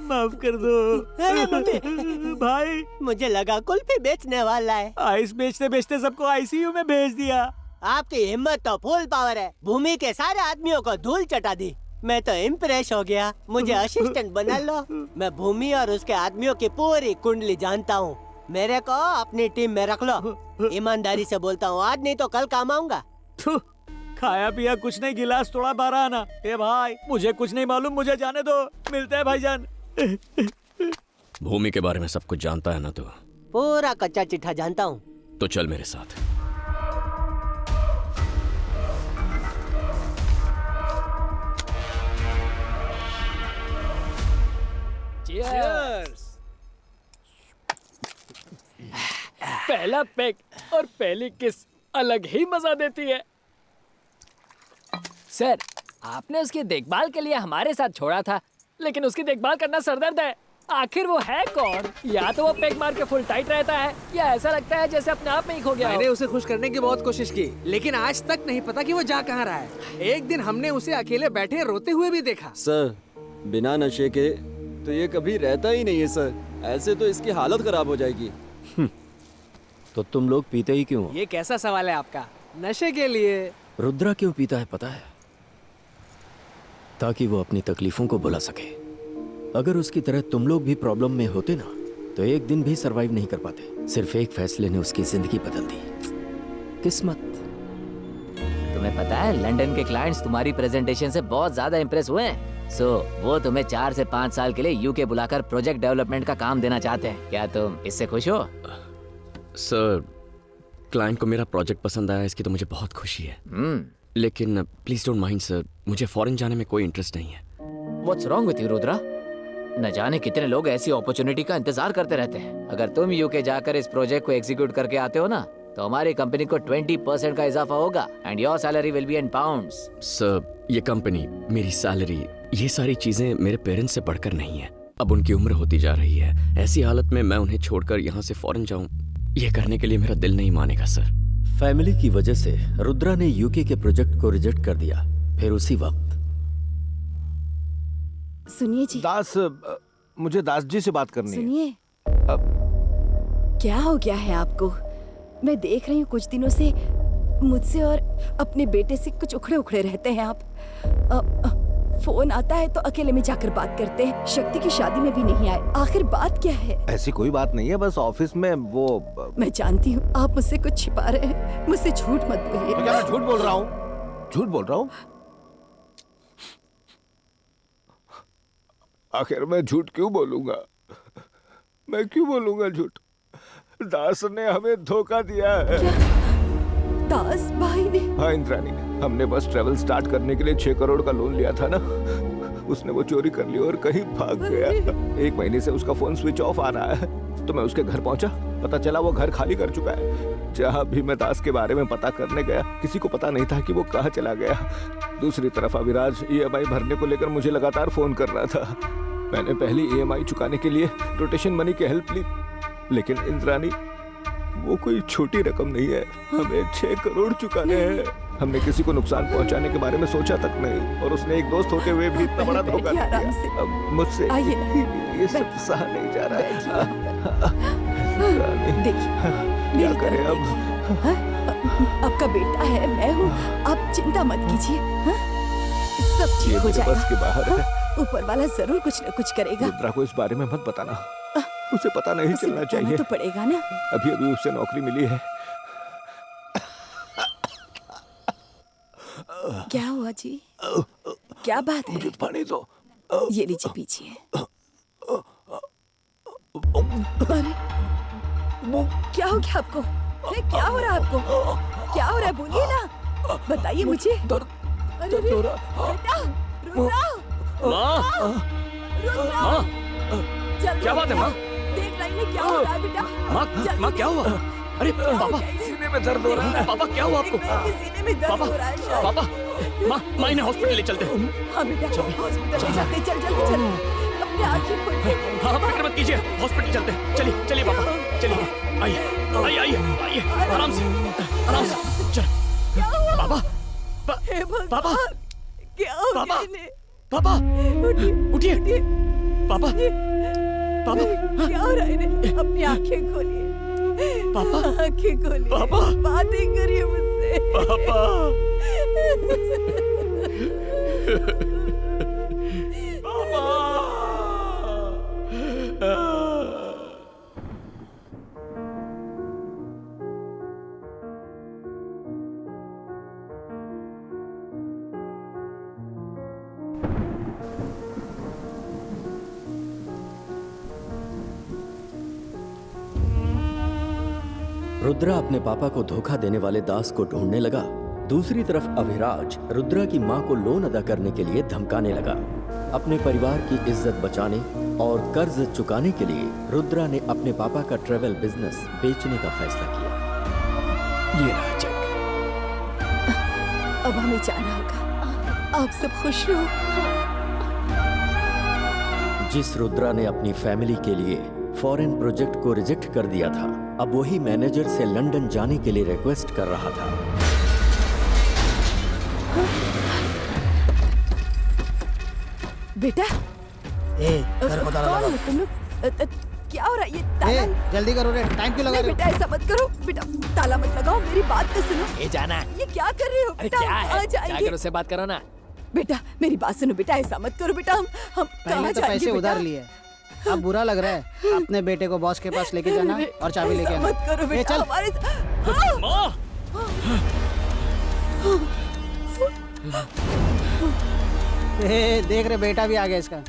माफ कर दो। अरे मम्मी, भाई मुझे लगा कुल्फी बेचने वाला है। आइस बेचते बेचते सबको आईसीयू में भेज दिया। आपकी हिम्मत तो फुल पावर है। भूमि के सारे आदमियों को धूल चटा दी। मैं तो इम्प्रेस हो गया। मुझे असिस्टेंट बना लो। मैं भूमि और उसके आदमियों की पूरी कुंडली जानता हूँ। मेरे को अपनी टीम में रख लो। ईमानदारी से बोलता हूँ, आज नहीं तो कल काम आऊंगा। खाया पिया कुछ नहीं, गिलास थोड़ा 12 आना। ए भाई, मुझे कुछ नहीं मालूम, मुझे जाने दो। मिलते हैं भाईजान। भूमि के बारे में सब कुछ जानता है ना तू? पूरा कच्चा चिट्ठा जानता हूँ। तो चल मेरे साथ। Cheers! पहला पैक और पहली किस अलग ही मजा देती है। सर, आपने उसकी देखभाल के लिए हमारे साथ छोड़ा था, लेकिन उसकी देखभाल करना सरदर्द है। आखिर वो है कौन? या तो वो पैक मार के फुल टाइट रहता है, या ऐसा लगता है जैसे अपने आप में ही खो गया हो। मैंने उसे खुश करने की बहुत कोशिश की, लेकिन आज तक नहीं पता कि वो जा कहाँ रहा है। एक दिन हमने उसे अकेले बैठे रोते हुए भी देखा। सर, बिना नशे के तो ये कभी रहता ही नहीं है सर। ऐसे तो इसकी हालत खराब हो जाएगी। तो तुम लोग पीते ही क्यों हो? ये कैसा सवाल है आपका? नशे के लिए। रुद्रा क्यों पीता है पता है? ताकि वो अपनी तकलीफों को भुला सके। अगर उसकी तरह तुम लोग भी प्रॉब्लम में होते ना, तो एक दिन भी सरवाइव नहीं कर पाते। सिर्फ एक फैसले ने उसकी जिंदगी बदल दी। किस्मत। तुम्हें पता है, लंदन के क्लाइंट्स तुम्हारी प्रेजेंटेशन से बहुत ज्यादा इंप्रेस हुए हैं। वो तुम्हें 4 से 5 साल के लिए यूके बुलाकर प्रोजेक्ट डेवलपमेंट का काम देना चाहते हैं। क्या तुम इससे खुश हो? सर, क्लाइंट को मेरा प्रोजेक्ट पसंद आया, इसकी तो मुझे बहुत खुशी है। लेकिन प्लीज डोंट माइंड सर, मुझे फॉरेन जाने में कोई इंटरेस्ट नहीं है। What's wrong with you, Rudra? न जाने कितने लोग ऐसी अपॉर्चुनिटी का इंतजार करते रहते हैं। अगर तुम यूके जाकर इस प्रोजेक्ट को एग्जीक्यूट करके आते हो ना, तो हमारी कंपनी को 20% का इजाफा होगा and your salary will be in pounds. Sir, ये कंपनी, मेरी सैलरी, ये सारी चीजें मेरे पेरेंट्स से बढ़कर नहीं है। अब उनकी उम्र होती जा रही है। ऐसी हालत में मैं उन्हें छोड़कर यहाँ से फॉरेन जाऊँ, ये करने के लिए मेरा दिल नहीं मानेगा सर। फैमिली की वजह से रुद्रा ने यूके के प्रोजेक्ट को रिजेक्ट कर दिया। फिर उसी वक्त सुनिए जी। मुझे दास जी से बात करनी है। सुनिए, क्या हो गया है आपको? मैं देख रही हूँ कुछ दिनों से मुझसे और अपने बेटे से कुछ उखड़े उखड़े रहते हैं आप। फोन आता है तो अकेले में जाकर बात करते हैं। शक्ति की शादी में भी नहीं आए। आखिर बात क्या है? ऐसी कोई बात नहीं है, बस ऑफिस में वो। मैं जानती हूँ आप मुझसे कुछ छिपा रहे हैं। मुझसे झूठ मत बोलिए। तो क्या मैं झूठ बोल रहा हूँ? झूठ बोल रहा हूँ? आखिर मैं झूठ क्यों बोलूंगा? मैं क्यों बोलूंगा झूठ? दास ने हमें धोखा दिया है। क्या? दास भाई ने? हाँ इंद्राणी, हमने बस ट्रेवल स्टार्ट करने के लिए 6 करोड़ का लोन लिया था ना, उसने वो चोरी कर ली और कहीं भाग गया। 1 महीने से उसका फोन स्विच ऑफ आ रहा है। तो मैं उसके घर पहुंचा, पता चला वो घर खाली कर चुका है। जहाँ भी मैं दास के बारे में पता करने गया, किसी को पता नहीं था कि वो कहाँ चला गया। दूसरी तरफ अविराज EMI भरने को लेकर मुझे लगातार फोन कर रहा था। मैंने पहली EMI चुकाने के लिए रोटेशन मनी की हेल्प ली, लेकिन इंद्राणी वो कोई छोटी रकम नहीं है। हमें 6 करोड़ चुकाने हैं। हमने किसी को नुकसान पहुंचाने के बारे में सोचा तक नहीं, और उसने एक दोस्त होते हुए भी इतना बड़ा धोखा दिया। अब मुझसे ये सब सहा नहीं जा रहा। क्या करें अब? आपका बेटा है, मैं हूँ, आप चिंता मत कीजिए। सब ठीक हो जाएगा। बस के बाहर है। ऊपर वाला जरूर कुछ न कुछ करेगा। रुद्रा को इस बारे में मत बताना, उसे पता नहीं चलना चाहिए। तो पड़ेगा ना। अभी अभी उसे नौकरी मिली है। क्या हुआ जी? क्या बात है? मुझे पानी दो। ये लीजिए पीछिए। अरे क्या हो गया आपको? क्या हो रहा है आपको? क्या हो रहा है? बोलिए ना, बताइए मुझे। दर्द हो रहा। बेटा माँ माँ क्या बात है माँ? देख रही है क्या हो रहा है बेटा? माँ क्या हुआ? अरे पापा सीने में दर्द हो रहा है। पापा क्या हुआ आपको? सीने में दर्द हो रहा है शायद। पापा माँ इन्हें हॉस्पिटल ले चलते हैं। हाँ बेटा हॉस्पिटल ले जाते, चल जल्दी चल। अपने आंखें खोल के। हाँ फिक्र मत कीजिए, हॉस्पिटल चलते हैं। चलिए चलिए पापा चलिए, आइए आइए आइए आइए, आराम से चल। पापा पापा क्या हो पापा गया? पापा उठिए पापा पापा क्या हो रहा है इन्हें? अपनी आंखें खोलिए पापा, आंखें खोलिए पापा, बातें करिए मुझसे पापा। रुद्रा अपने पापा को धोखा देने वाले दास को ढूंढने लगा। दूसरी तरफ अभिराज रुद्रा की मां को लोन अदा करने के लिए धमकाने लगा। अपने परिवार की इज्जत बचाने और कर्ज चुकाने के लिए रुद्रा ने अपने पापा का ट्रेवल बिजनेस बेचने का फैसला किया। ये रहा चेक। अब हमें जाना होगा। आप सब खुश रहो। जिस रुद्रा ने अपनी फैमिली के लिए फॉरेन प्रोजेक्ट को रिजेक्ट कर दिया था, अब वही मैनेजर से लंदन जाने के लिए रिक्वेस्ट कर रहा था। बेटा घर को ताला लगा। तुम लोग क्या हो रहा है? ये ताला जल्दी करो रे, टाइम क्यों लगा रहे हो? बेटा ऐसा मत करो, बेटा ताला मत लगाओ, मेरी बात तो सुनो। ये जाना। ये क्या कर रहे हो बेटा? आ जाएंगे। जाकर उससे बात करो ना। बेटा मेरी बात सुनो बेटा, ऐसा मत करो बेटा। हम पहले तो पैसे उधार लिए, अब बुरा लग रहा है। अपने बेटे को बॉस के पास लेके जाना और चाबी लेके आना। मत करो बेटा, चल। हमारे देख रहे बेटा भी आ गया इसका।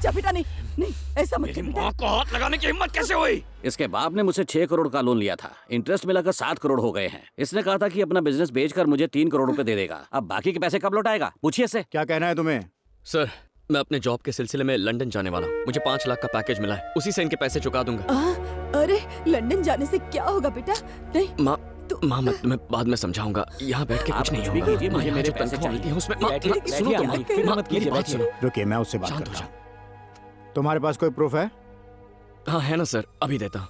बेटा नहीं नहीं ऐसा मत कर। माँ को हाथ लगाने की हिम्मत कैसे हुई? इसके बाप ने मुझसे 6 करोड़ का लोन लिया था, इंटरेस्ट मिलाकर 7 करोड़ हो गए हैं। इसने कहा था कि अपना बिजनेस बेचकर मुझे 3 करोड़ रुपए दे देगा। अब बाकी के पैसे कब लौटाएगा? पूछिए से। क्या कहना है तुम्हें? सर मैं अपने जॉब के सिलसिले में लंदन जाने वाला हूँ। मुझे 5 लाख का पैकेज मिला है, उसी से इनके पैसे चुका दूंगा। अरे लंदन जाने से क्या होगा बेटा? नहीं माँ मैं तुम्हें बाद में समझाऊंगा। यहाँ बैठ के कुछ नहीं होगा। मुझे मेरे पैसे चाहिए उसमें। सुनो तो मेरी बात सुनो। रुकिए मैं उससे बात करता हूँ। तुम्हारे पास कोई प्रूफ है? हाँ है ना सर, अभी देता हूँ।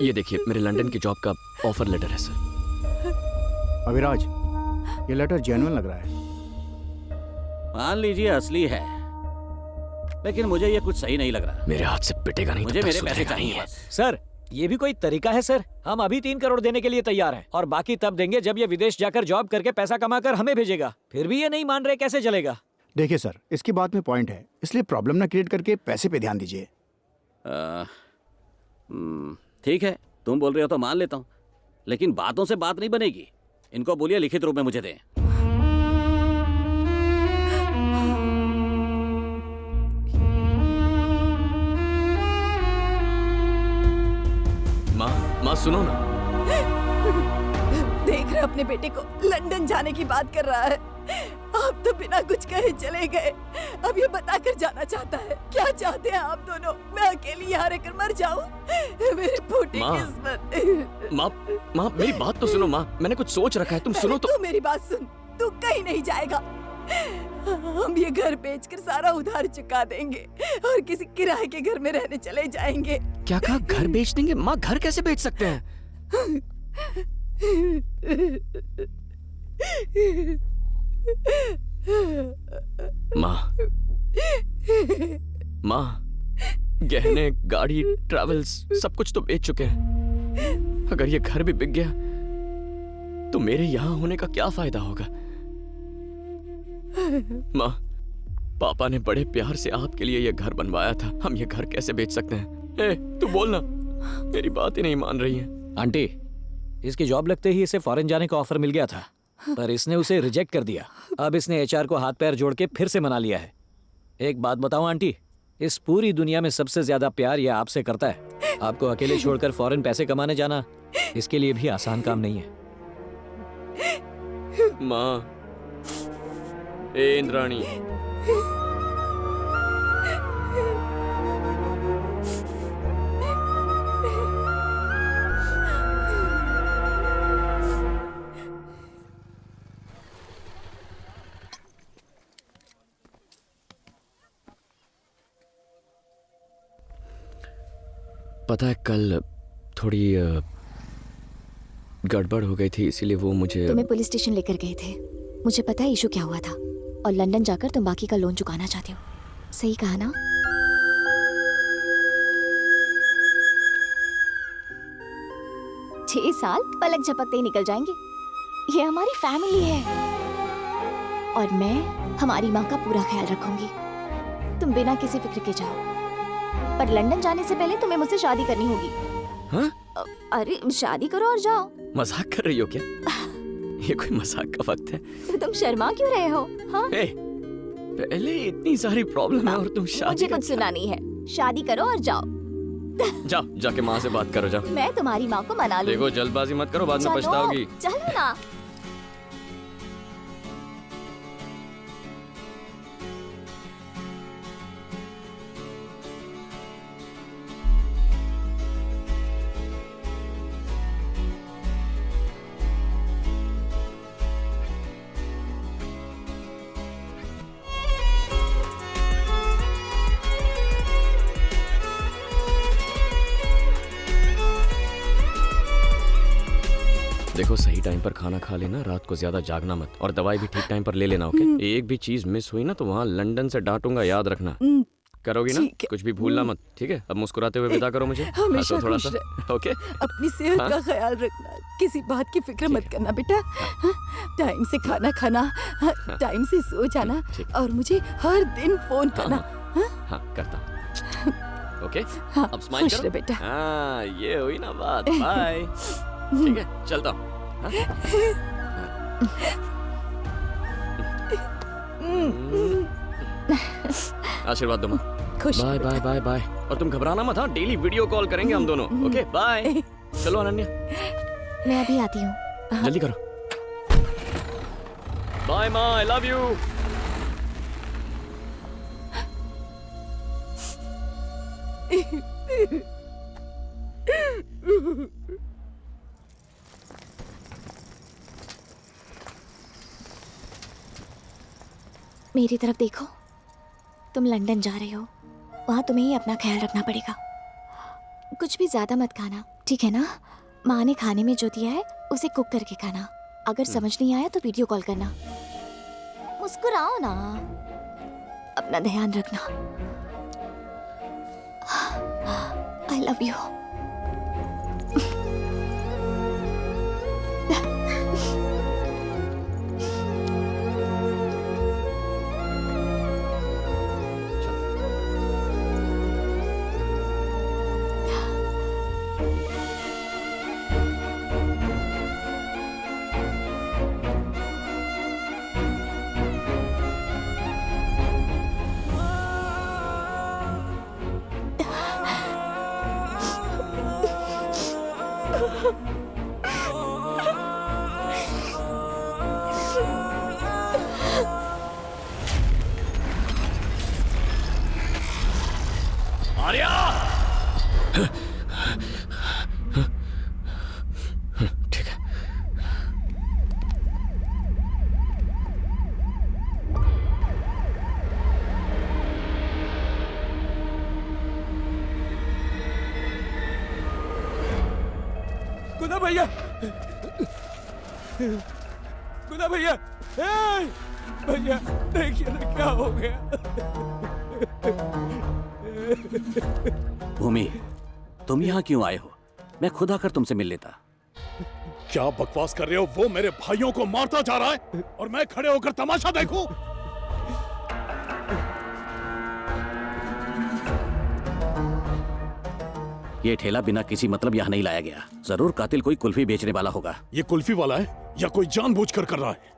ये देखिए मेरे लंदन की जॉब का ऑफर लेटर है सर। अभिराज ये लेटर जेन्युइन लग रहा है। मान लीजिए असली है, लेकिन मुझे ये कुछ सही नहीं लग रहा। मेरे हाथ से पिटेगा नहीं, मुझे मेरे पैसे चाहिए। सर ये भी कोई तरीका है सर? हम अभी 3 करोड़ देने के लिए तैयार हैं और बाकी तब देंगे जब ये विदेश जाकर जॉब करके पैसा कमाकर हमें भेजेगा। फिर भी ये नहीं मान रहे, कैसे चलेगा? देखिए सर, इसकी बात में पॉइंट है, इसलिए प्रॉब्लम ना क्रिएट करके पैसे पे ध्यान दीजिए। ठीक है, तुम बोल रहे हो तो मान लेता हूँ, लेकिन बातों से बात नहीं बनेगी। इनको बोलिए लिखित रूप में मुझे दें। माँ सुनो ना। देख रहे अपने बेटे को लंदन जाने की बात कर रहा है। आप तो बिना कुछ कहे चले गए, अब ये बताकर जाना चाहता है। क्या चाहते हैं आप दोनों? मैं अकेली यहाँ रहकर मर जाऊं? मेरी फूटी किस्मत। माँ मेरी बात तो सुनो माँ, मैंने कुछ सोच रखा है, तुम सुनो तो। तू मेरी बात सुन, तू कहीं नहीं जाएगा। हम ये घर बेचकर सारा उधार चुका देंगे और किसी किराए के घर में रहने चले जाएंगे। क्या कहा? घर बेच देंगे? माँ घर कैसे बेच सकते हैं? माँ गहने, गाड़ी, ट्रैवल्स सब कुछ तो बेच चुके हैं। अगर ये घर भी बिक गया तो मेरे यहाँ होने का क्या फायदा होगा? माँ पापा ने बड़े प्यार से आपके लिए ये घर बनवाया था, हम ये घर कैसे बेच सकते हैं? तू बोलना, मेरी बात ही नहीं मान रही है। आंटी इसकी जॉब लगते ही इसे फॉरेन जाने का ऑफर मिल गया था, पर इसने उसे रिजेक्ट कर दिया। अब इसने एचआर को हाथ पैर जोड़ के फिर से मना लिया है एक बात बताऊं आंटी, इस पूरी दुनिया में सबसे ज्यादा प्यार ये आपसे करता है। आपको अकेले छोड़कर फॉरेन पैसे कमाने जाना इसके लिए भी आसान काम नहीं है। माँ, ए इंद्राणी, पता है कल थोड़ी गड़बड़ हो गई थी, इसीलिए वो मुझे तुम्हें पुलिस स्टेशन लेकर गए थे। मुझे पता है इशू क्या हुआ था, और लंदन जाकर तुम बाकी का लोन चुकाना चाहते हो। सही कहा ना? छह साल पलक झपकते ही निकल जाएंगे। ये हमारी फैमिली है और मैं हमारी माँ का पूरा ख्याल रखूंगी। तुम बिना किसी फिक्र के जाओ, पर लंदन जाने से पहले तुम्हें मुझसे शादी करनी होगी। हाँ? अरे शादी करो और जाओ। मजाक कर रही हो क्या? ये कोई मजाक का वक्त है? तो तुम शर्मा क्यों रहे हो? हाँ? पहले इतनी सारी प्रॉब्लम है और तुम शादी। मुझे कुछ सुना नहीं है। शादी करो और जाओ। जाओ, जाके माँ से बात करो, जाओ। मैं तुम्हारी माँ को मना लूंगी। देखो जल्दबाजी मत करो, बाद में पछताओगी। चलो ना। देखो सही टाइम पर खाना खा लेना, रात को ज्यादा जागना मत, और दवाई भी ठीक टाइम पर ले लेना, ओके? एक भी चीज मिस हुई ना तो वहाँ लंदन से डांटूंगा, याद रखना। करोगी ना? कुछ भी भूलना मत, ठीक है? अब मुस्कुराते हुए विदा करो मुझे। हमेशा थोड़ा खुश सा, रहे। ओके? अपनी सेहत का ख्याल रखना, किसी बात की फिक्र मत करना बेटा। टाइम से खाना खाना, टाइम से सो जाना, और मुझे हर दिन फोन करना। हाँ करता। ओके? अब स्माइल खुश करो रहे बेटा। हाँ, ये हुई ना बात। बाय। ठीक है, चलता हूँ। हाँ? आशीर्वाद दो माँ। Bye bye bye bye. और तुम घबराना मत, हाँ? डेली वीडियो कॉल करेंगे हम दोनों, ओके? बाय। चलो अनन्या, मैं अभी आती हूँ। जल्दी करो। बाय माँ, आई लव यू। मेरी तरफ देखो, तुम लंदन जा रहे हो, वहां तुम्हें ही अपना ख्याल रखना पड़ेगा। कुछ भी ज्यादा मत खाना, ठीक है ना? माँ ने खाने में जो दिया है उसे कुक करके खाना। अगर समझ नहीं आया तो वीडियो कॉल करना। मुस्कुराओ ना, अपना ध्यान रखना। I love you. आर्या! ठीक है। गुना भैया, गुना भैया, भैया देखिए ना क्या हो गया। भूमि, तुम यहाँ क्यों आए हो? मैं खुद आकर तुमसे मिल लेता। क्या बकवास कर रहे हो? वो मेरे भाइयों को मारता जा रहा है और मैं खड़े होकर तमाशा देखूं? ये ठेला बिना किसी मतलब यहाँ नहीं लाया गया। जरूर कातिल कोई कुल्फी बेचने वाला होगा। ये कुल्फी वाला है या कोई जानबूझकर कर रहा है?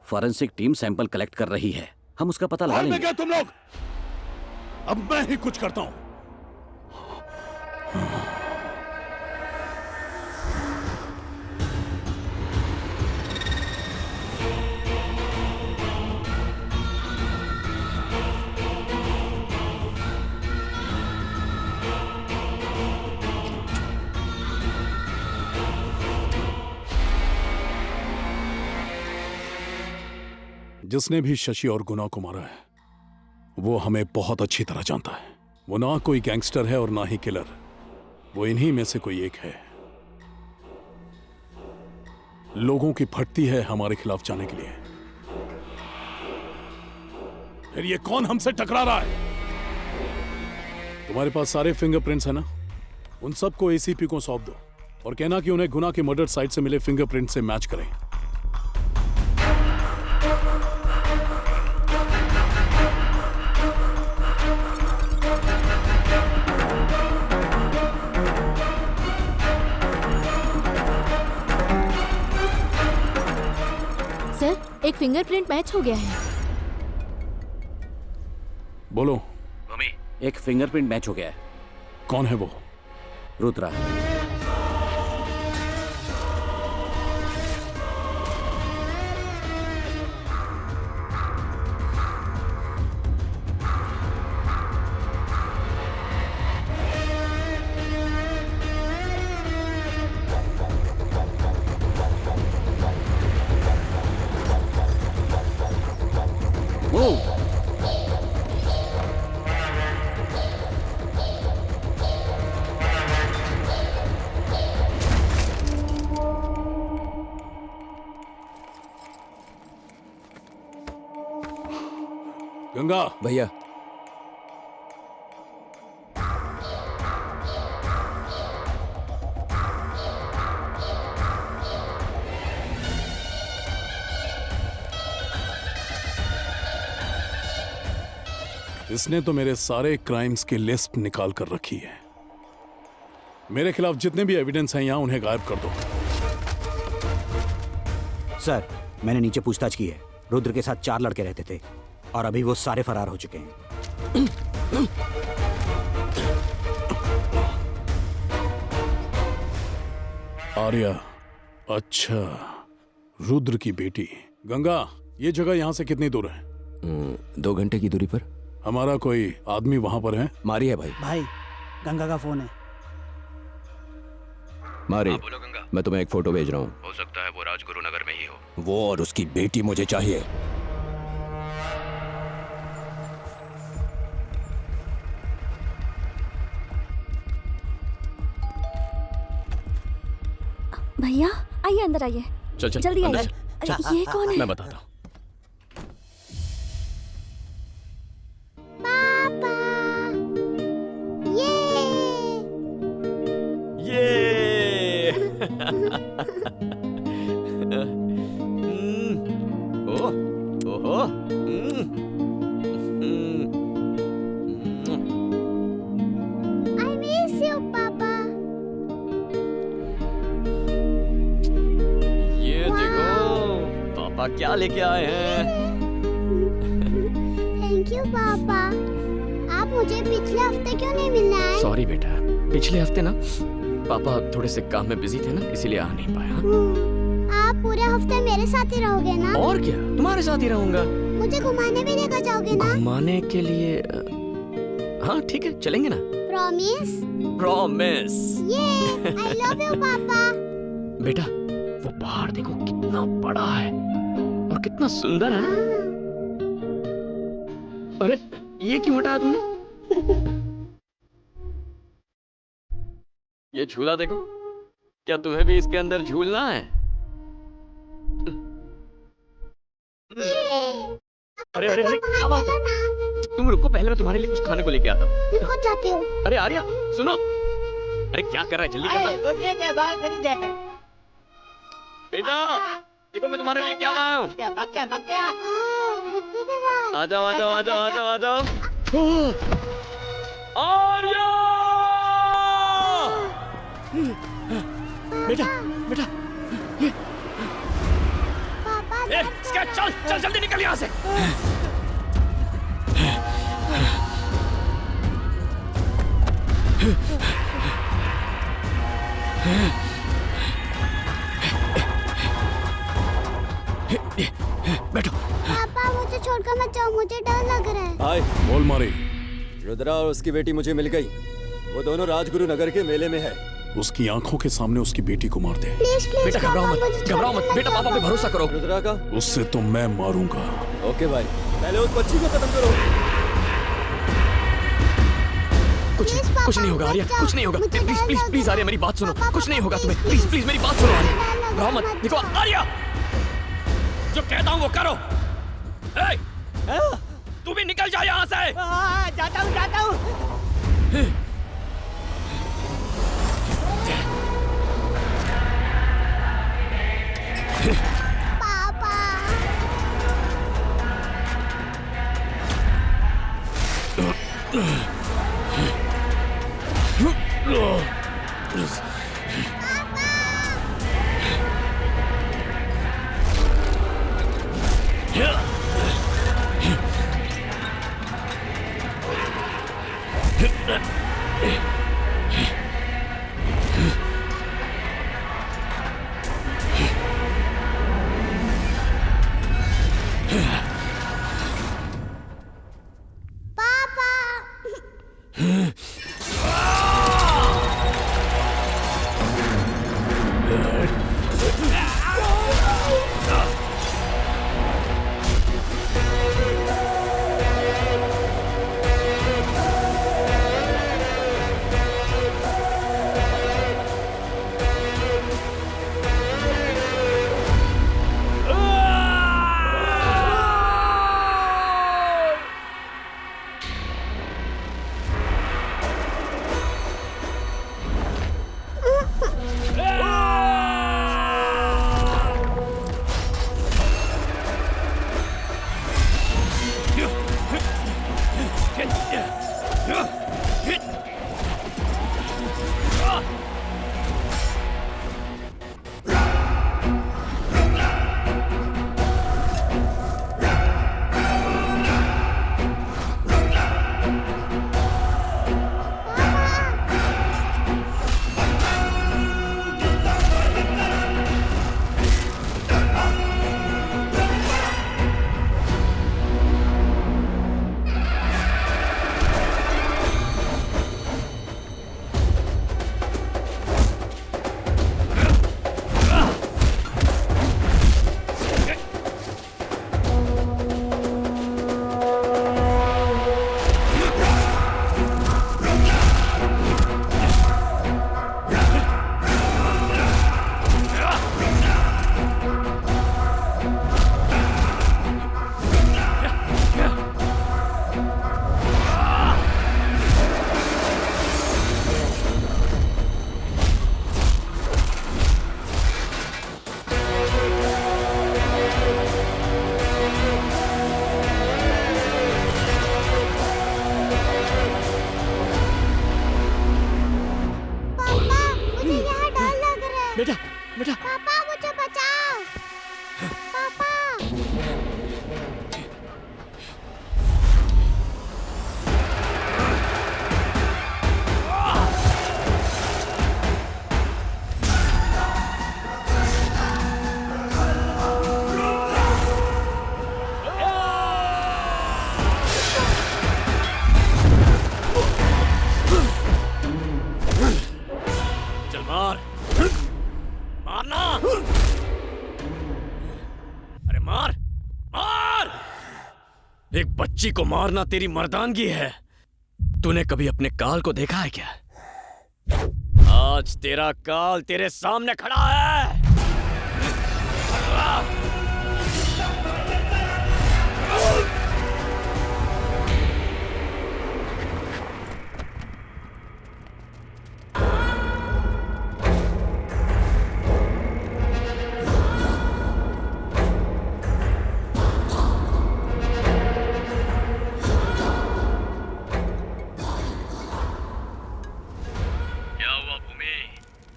फॉरेंसिक टीम सैंपल कलेक्ट कर रही है, हम उसका पता लगा लेंगे। तुम लोग अब मैं ही कुछ करता हूं। जिसने भी शशि और गुना को मारा है वो हमें बहुत अच्छी तरह जानता है। वो ना कोई गैंगस्टर है और ना ही किलर, वो इन्हीं में से कोई एक है। लोगों की फटती है हमारे खिलाफ जाने के लिए। फिर ये कौन हमसे टकरा रहा है? तुम्हारे पास सारे फिंगरप्रिंट्स है ना? उन सबको एसीपी को सौंप दो और कहना कि उन्हें गुना के मर्डर साइट से मिले फिंगरप्रिंट से मैच करें। सर, एक फिंगरप्रिंट मैच हो गया है। बोलो। मम्मी, एक फिंगरप्रिंट मैच हो गया है। कौन है वो? रुद्रा। गंगा भैया, इसने तो मेरे सारे क्राइम्स की लिस्ट निकाल कर रखी है। मेरे खिलाफ जितने भी एविडेंस हैं यहां उन्हें गायब कर दो। सर, मैंने नीचे पूछताछ की है। रुद्र के साथ 4 लड़के रहते थे और अभी वो सारे फरार हो चुके हैं। आर्या, अच्छा, रुद्र की बेटी। गंगा, ये जगह यहां से कितनी दूर है? 2 घंटे की दूरी पर। हमारा कोई आदमी वहां पर है? मारी है भाई। भाई, गंगा का फोन है। मारी। बोलो गंगा। मैं तुम्हें एक फोटो भेज रहा हूँ। हो सकता है वो राजगुरु नगर में ही हो। वो और उसकी बेटी मुझे चाहिए। भैया आइए, अंदर आइए। चल चल जल्दी अंदर आइए। चल। अरे, ये कौन है? मैं बताता हूँ। ओहो। I miss you, पापा। ये देखो पापा क्या लेके आए हैं। थैंक यू पापा। आप मुझे पिछले हफ्ते क्यों नहीं मिलने आए? सॉरी बेटा, पिछले हफ्ते ना पापा थोड़े से काम में बिजी थे ना, इसीलिए आ नहीं पाया। आप पूरे हफ्ते मेरे साथ ही रहोगे ना? और क्या, तुम्हारे साथ ही रहूंगा। मुझे घुमाने भी लेकर जाओगे ना? घुमाने के लिए हाँ ठीक है, चलेंगे ना। प्रॉमिस? प्रॉमिस। ये आई लव यू पापा। बेटा, वो पहाड़ देखो कितना बड़ा है और कितना सुंदर है। अरे ये क्यों हटाया तुमने? ये झूला देखो, क्या तुम्हें भी इसके अंदर झूलना है? अरे अरे अरे क्या बात है? तुम रुको, पहले मैं तुम्हारे लिए कुछ खाने को लेके आता हूँ। कहाँ जाते हो? अरे आर्या सुनो, अरे क्या कर रहा है, जल्दी करना। बेटा देखो मैं तुम्हारे लिए क्या लाया हूँ। आ जाओ आ जाओ आ जाओ आ जाओ आ जाओ। आर्या! बेटा बेटा ए, चल चल जल्दी निकल यहाँ से। बैठो। पापा मुझे छोड़कर मत जाओ, मुझे डर लग रहा है। हाय। बोल मारी। रुद्रा और उसकी बेटी मुझे मिल गई। वो दोनों राजगुरु नगर के मेले में है। उसकी आंखों के सामने उसकी बेटी को मार दे। प्लीज प्लीज बेटा घबराओ मत, घबराओ मत। बेटा पापा पे भरोसा करो। रुद्रा का उससे तो मैं मारूंगा। ओके भाई, पहले उस बच्ची को खत्म करो। कुछ नहीं होगा आर्या, कुछ नहीं होगा। प्लीज प्लीज प्लीज आर्या मेरी बात सुनो। कुछ नहीं होगा तुम्हें। प्लीज प्लीज मेरी बात सुनो आर्या। घबराओ मत। देखो आर्या, जो कहता हूँ वो करो। तू भी निकल जा यहाँ से। जाता हूँ जाता हूँ। पापा पापा मुझे बचाओ। पापा चल मार, मारना। अरे मार मार। एक बच्ची को मारना तेरी मर्दानगी है। तूने कभी अपने काल को देखा है क्या? आज तेरा काल तेरे सामने खड़ा है।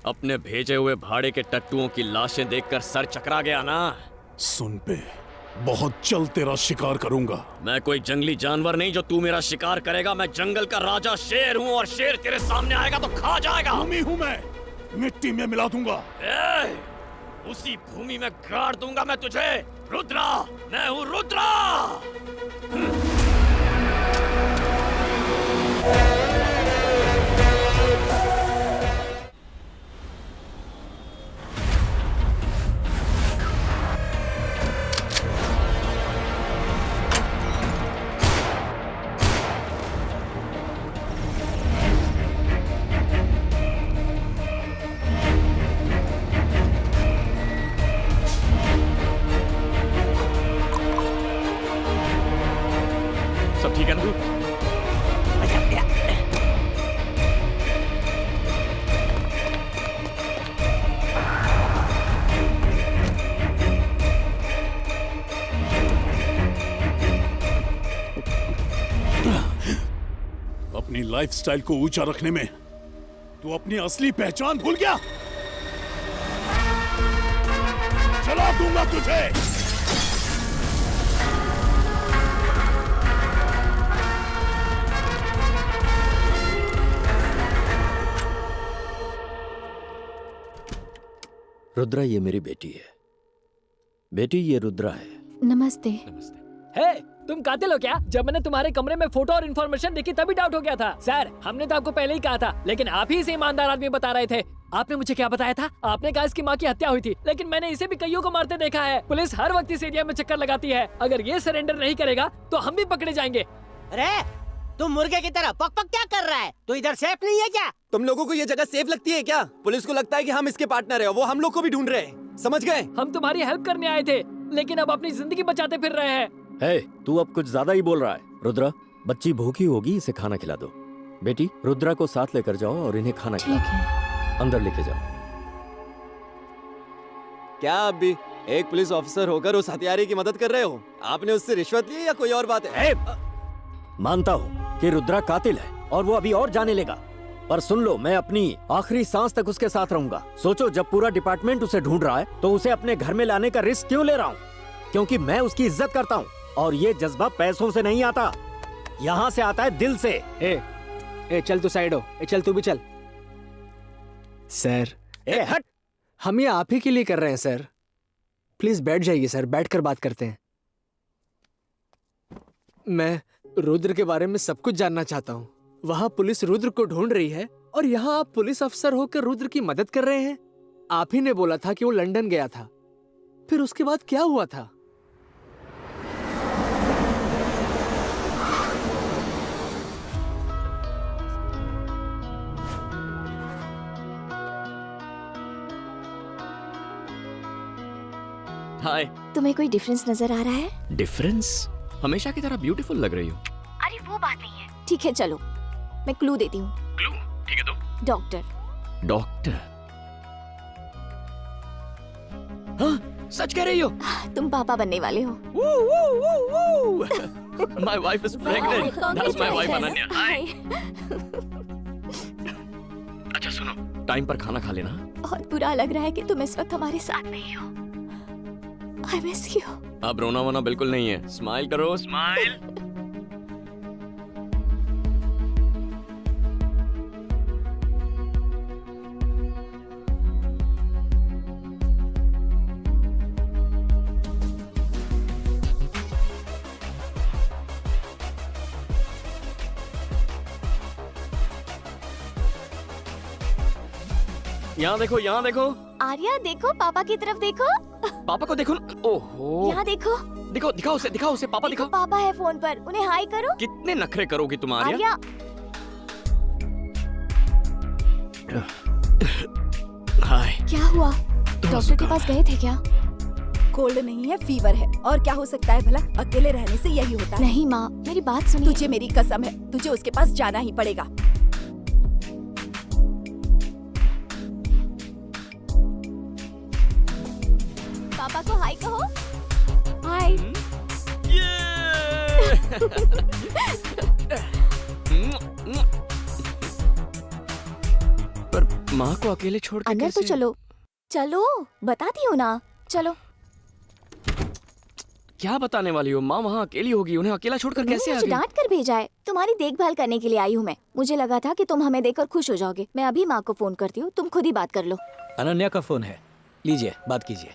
अपने भेजे हुए भाड़े के टट्टुओं की लाशें देखकर सर चकरा गया ना? सुन पे, बहुत जल्द तेरा शिकार करूंगा। मैं कोई जंगली जानवर नहीं जो तू मेरा शिकार करेगा। मैं जंगल का राजा शेर हूँ और शेर तेरे सामने आएगा तो खा जाएगा। भूमि हूँ मैं, मिट्टी में मिला दूंगा। उसी भूमि में गाड़ दूंगा मैं तुझे। रुद्रा, मैं हूँ रुद्रा। सब ठीक है ना? अपनी लाइफस्टाइल को ऊंचा रखने में तू अपनी असली पहचान भूल गया। चला दूंगा तुझे। रुद्रा, ये मेरी बेटी है। बेटी, ये रुद्रा है। नमस्ते। हे, तुम कातिल हो क्या? जब मैंने तुम्हारे कमरे में फोटो और इन्फॉर्मेशन देखी तभी डाउट हो गया था। सर, हमने तो आपको पहले ही कहा था, लेकिन आप ही इसे ईमानदार आदमी बता रहे थे। आपने मुझे क्या बताया था? आपने कहा इसकी माँ की हत्या हुई थी, लेकिन मैंने इसे भी कईयों को मारते देखा है। पुलिस हर वक्त इस एरिया में चक्कर लगाती है। अगर ये सरेंडर नहीं करेगा तो हम भी पकड़े जाएंगे। अरे तुम मुर्गे की तरह पक पक क्या कर रहा है? तू इधर सेफ नहीं है क्या? तुम लोगों को ये जगह सेफ लगती है क्या? पुलिस को लगता है कि हम इसके पार्टनर हैं, वो हम लोग को भी ढूंढ रहे हैं। समझ गए? हम तुम्हारी हेल्प करने आए थे, लेकिन अब अपनी जिंदगी बचाते फिर रहे हैं। हे, तू अब कुछ ज्यादा ही बोल रहा है। रुद्रा, बच्ची भूखी होगी, इसे खाना खिला दो। बेटी, रुद्रा को साथ लेकर जाओ और इन्हें खाना खिलाओ। अंदर लेके जाओ। क्या आप भी एक पुलिस ऑफिसर होकर उस हत्यारे की मदद कर रहे हो? आपने उससे रिश्वत ली या कोई और बात है? मानता हूँ कि रुद्रा कातिल है और वो अभी और जाने लेगा, पर सुन लो, मैं अपनी आखिरी सांस तक उसके साथ रहूंगा। सोचो, जब पूरा डिपार्टमेंट उसे ढूंढ रहा है तो उसे अपने घर में लाने का रिस्क क्यों ले रहा हूँ? क्योंकि मैं उसकी इज्जत करता हूँ और ये जज्बा पैसों से नहीं आता, यहाँ से आता है दिल से। ए, चल तू साइड हो। चल तू भी चल। सर, हट। हम ये आप ही के लिए कर रहे हैं सर। प्लीज बैठ जाइए सर, बैठकर बात करते हैं। मैं रुद्र के बारे में सब कुछ जानना चाहता हूँ। वहाँ पुलिस रुद्र को ढूंढ रही है और यहाँ आप पुलिस अफसर होकर रुद्र की मदद कर रहे हैं। आप ही ने बोला था कि वो लंदन गया था, फिर उसके बाद क्या हुआ था? हाय। तुम्हें कोई डिफरेंस नजर आ रहा है? डिफरेंस? हमेशा की तरह ब्यूटीफुल लग रही हो। अरे वो बात नहीं है। ठीक है, चलो मैं क्लू देती हूँ। क्लू? ठीक है, दो। डॉक्टर। डॉक्टर? हाँ, सच कह रही हो? तुम पापा बनने वाले हो। My wife is pregnant. That's my wife Ananya. Hi. अच्छा सुनो, टाइम पर खाना खा लेना। बहुत बुरा लग रहा है कि तुम इस वक्त हमारे साथ नहीं हो। I miss you. अब रोना वोना बिल्कुल नहीं है। स्माइल करो, स्माइल। यहाँ देखो, यहाँ देखो। आर्या, देखो पापा की तरफ देखो। पापा को देखो ना। ओहो। यहाँ देखो। दिखाओ, दिखाओ उसे, दिखाओ उसे। पापा दिखाओ। पापा है फोन पर, उन्हें हाई करो। कितने नखरे करोगी तुम आर्या? आर्या। हाय। क्या हुआ? डॉक्टर के पास गए थे क्या? कोल्ड नहीं है, फीवर है। और क्या हो सकता है भला? अकेले रहने से यही होता है। नहीं माँ, मेरी बात सुनिए। तुझे मेरी कसम है, तुझे उसके पास जाना ही पड़ेगा। पापा को हाय कहो। हाय। पर माँ को अकेले छोड़ के अंदर तो चलो। चलो, बताती हूँ ना। चलो। क्या बताने वाली हो? माँ वहाँ अकेली होगी, उन्हें अकेला छोड़कर कैसे आ मुझे गई? डांट कर भेजा है। तुम्हारी देखभाल करने के लिए आई हूँ मैं। मुझे लगा था कि तुम हमें देखकर खुश हो जाओगे। मैं अभी माँ को फोन करती हूँ, तुम खुद ही बात कर लो। अनन्या का फोन है, लीजिए बात कीजिए।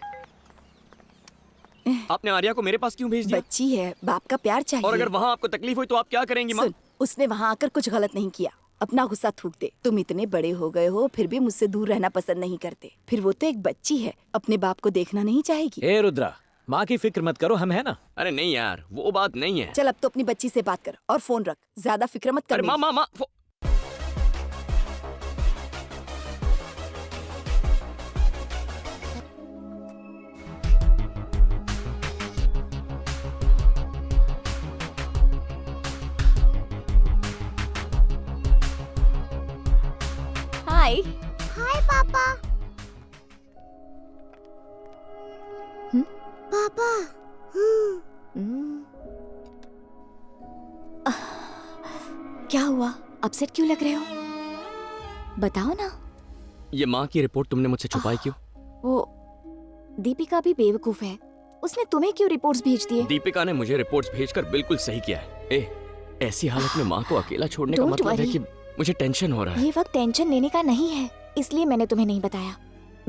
आपने आर्या को मेरे पास क्यों भेज दिया? बच्ची है, बाप का प्यार चाहिए। और अगर वहाँ आपको तकलीफ हुई तो आप क्या करेंगी माँ? सुन, उसने वहाँ आकर कुछ गलत नहीं किया। अपना गुस्सा थूक दे। तुम इतने बड़े हो गए हो फिर भी मुझसे दूर रहना पसंद नहीं करते। फिर वो तो एक बच्ची है, अपने बाप को देखना नहीं चाहेगी। ए रुद्रा, माँ की फिक्र मत करो, हम है ना। अरे नहीं यार, वो बात नहीं है। चल अब तो अपनी बच्ची से बात कर और फोन रख, ज्यादा फिक्र मत कर। अरे माँ माँ माँ हाय। हाय पापा। पापा। क्या हुआ? अपसेट क्यों लग रहे हो? बताओ ना। ये माँ की रिपोर्ट तुमने मुझसे छुपाई क्यों? वो दीपिका भी बेवकूफ है, उसने तुम्हें क्यों रिपोर्ट्स भेज दिए? दीपिका ने मुझे रिपोर्ट्स भेजकर बिल्कुल सही किया है। ऐसी हालत में माँ को अकेला छोड़ने का Don't मतलब है worry। कि मुझे टेंशन हो रहा है। ये वक्त टेंशन लेने का नहीं है, इसलिए मैंने तुम्हें नहीं बताया।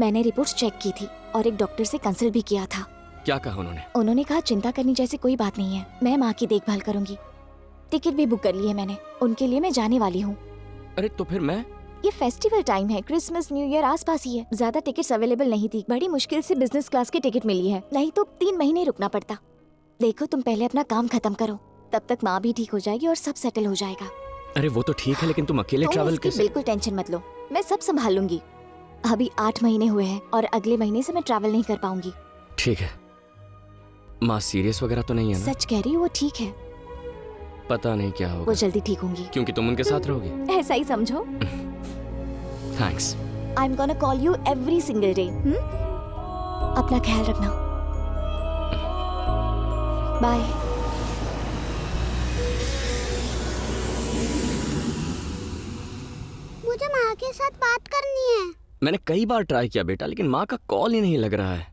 मैंने रिपोर्ट्स चेक की थी और एक डॉक्टर से कंसल्ट भी किया था। क्या कहा उन्होंने? उन्होंने कहा चिंता करने जैसी कोई बात नहीं है, मैं माँ की देखभाल करूंगी। टिकट भी बुक कर ली है मैंने, उनके लिए मैं जाने वाली हूँ। अरे तो फिर मैं? ये फेस्टिवल टाइम है, क्रिसमस न्यू ईयर आसपास ही है। ज्यादा टिकट्स अवेलेबल नहीं थी, बड़ी मुश्किल से बिजनेस क्लास की टिकट मिली है, नहीं तो 3 महीने रुकना पड़ता। देखो तुम पहले अपना काम खत्म करो, तब तक माँ भी ठीक हो जाएगी और सब सेटल हो जाएगा। अरे वो तो ठीक है, लेकिन तुम अकेले ट्रैवल कैसे? बिल्कुल टेंशन मत लो, मैं सब संभाल लूंगी। अभी 8 महीने हुए हैं और अगले महीने से मैं ट्रैवल नहीं कर पाऊंगी। ठीक है। माँ सीरियस वगैरह तो नहीं है ना? सच कह रही हूँ, वो ठीक है। पता नहीं क्या होगा। वो जल्दी ठीक होंगी। क्योंकि तुम उनके साथ रहोगे। ऐसा ही समझो। Thanks. I am gonna call you every single day. अपना ख्याल रखना। बाय। मुझे माँ के साथ बात करनी है। मैंने कई बार ट्राई किया बेटा, लेकिन माँ का कॉल ही नहीं लग रहा है।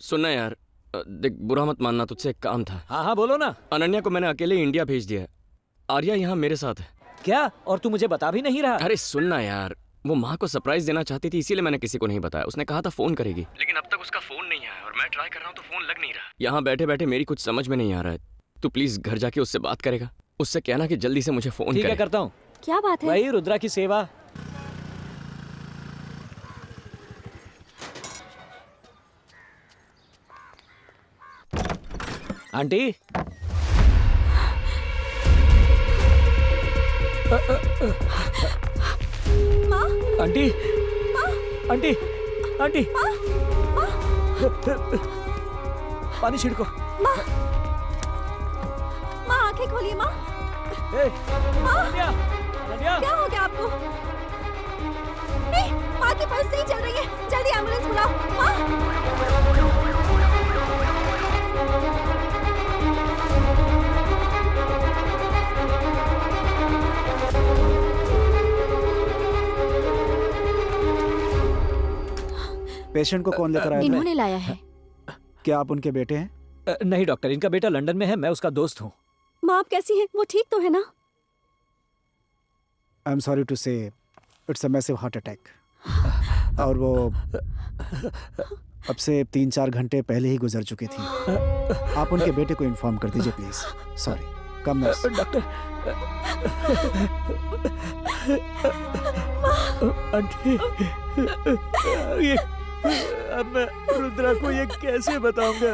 सुनना यार, देख बुरा मत मानना, तुझसे एक काम था। हाँ हाँ बोलो ना। अनन्या को मैंने अकेले इंडिया भेज दिया है। आर्या यहाँ मेरे साथ है। क्या? और तू मुझे बता भी नहीं रहा? अरे सुनना यार, वो माँ को सरप्राइज देना चाहती थी, इसीलिए मैंने किसी को नहीं बताया। उसने कहा था फोन करेगी, लेकिन अब तक उसका फोन नहीं आया और मैं ट्राई कर रहा हूँ तो फोन लग नहीं रहा। यहाँ बैठे बैठे मेरी कुछ समझ में नहीं आ रहा है। तू प्लीज घर जाके उससे बात करेगा, उससे कहना कि जल्दी से मुझे फोन करे। ठीक है, करता हूँ। क्या बात है? वही रुद्रा की सेवा। आंटी। माँ? आंटी। आंटी। आंटी। पानी छिड़को। माँ आंखें खोलिए माँ। माँ क्या हो गया आपको? नहीं, माँ की पल्स नहीं चल रही है, जल्दी एम्बुलेंस बुलाओ। माँ पेशेंट को कौन लेकर आया? इन्होंने लाया है। क्या आप उनके बेटे हैं? नहीं डॉक्टर, इनका बेटा लंदन में है, मैं उसका दोस्त हूँ। माँ आप कैसी हैं? वो ठीक तो है ना? आई एम सॉरी टू से it's a massive heart attack. और वो अब से 3-4 घंटे पहले ही गुजर चुकी थी। आप उनके बेटे को इन्फॉर्म कर दीजिए please. Sorry. Come nurse. Doctor. Aunty, ये अब मैं रुद्रा को ये कैसे बताऊंगा?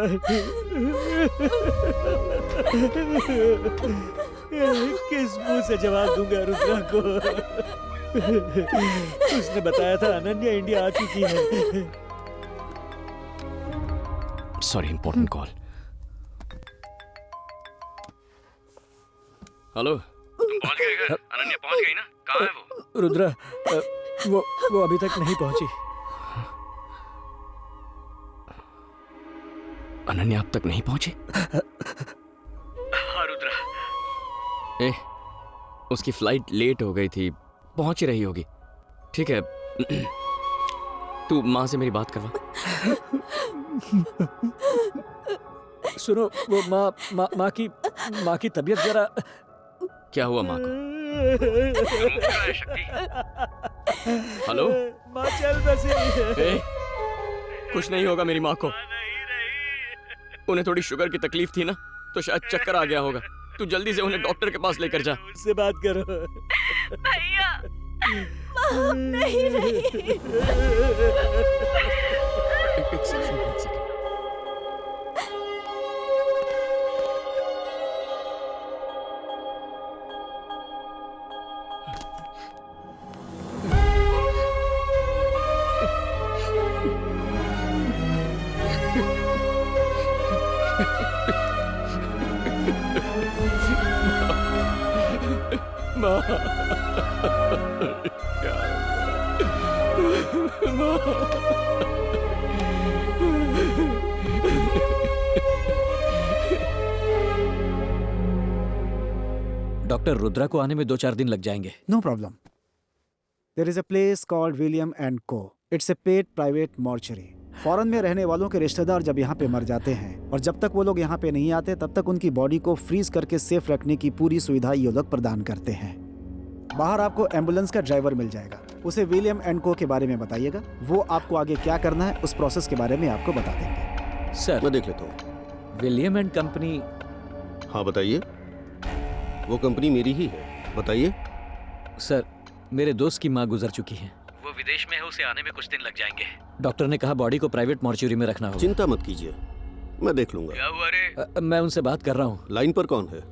किस मुंह से जवाब दूंगा रुद्रा को? उसने बताया था अनन्या इंडिया आ चुकी है। Sorry, important call. हेलो। पहुंच गए घर? अनन्या पहुंच गई ना? कहाँ है वो? रुद्रा वो अभी तक नहीं पहुंची। अनन्या अब तक नहीं पहुंची? हाँ रुद्रा। उसकी फ्लाइट लेट हो गई थी, पहुंच ही रही होगी। ठीक है, तू माँ से मेरी बात करवा। सुनो, वो माँ की तबीयत जरा। क्या हुआ माँ को? हेलो माँ चल बसी। कुछ नहीं होगा मेरी माँ को। उन्हें थोड़ी शुगर की तकलीफ थी ना, तो शायद चक्कर आ गया होगा। तू जल्दी से उन्हें डॉक्टर के पास लेकर जा। से बात करो। भैया माँ नहीं रही। एक सेकंड। माँ डॉक्टर रुद्रा को आने में 2-4 दिन लग जाएंगे। No problem. There is a place called William and co. It's a paid private mortuary. Foreign में रहने वालों के रिश्तेदार जब यहाँ पे मर जाते हैं और जब तक वो लोग यहाँ पे नहीं आते तब तक उनकी बॉडी को फ्रीज करके सेफ रखने की पूरी सुविधा ये लोग प्रदान करते हैं। बाहर आपको एम्बुलेंस का ड्राइवर मिल जाएगा। उसे विलियम एंड को के बारे में बताइएगा। वो आपको आगे क्या करना है उस प्रोसेस के बारे में आपको बता देंगे। सर मैं देख लेता हूँ। William and company. हाँ बताइए। वो कंपनी मेरी ही है, बताइए। सर मेरे दोस्त की माँ गुजर चुकी है। वो विदेश में है, उसे आने में कुछ दिन लग जाएंगे। डॉक्टर ने कहा बॉडी को प्राइवेट मॉर्चुरी में रखना होगा। चिंता मत कीजिए, मैं देख लूंगा। क्या हुआ रे? मैं उनसे बात कर रहा हूँ। लाइन पर कौन है?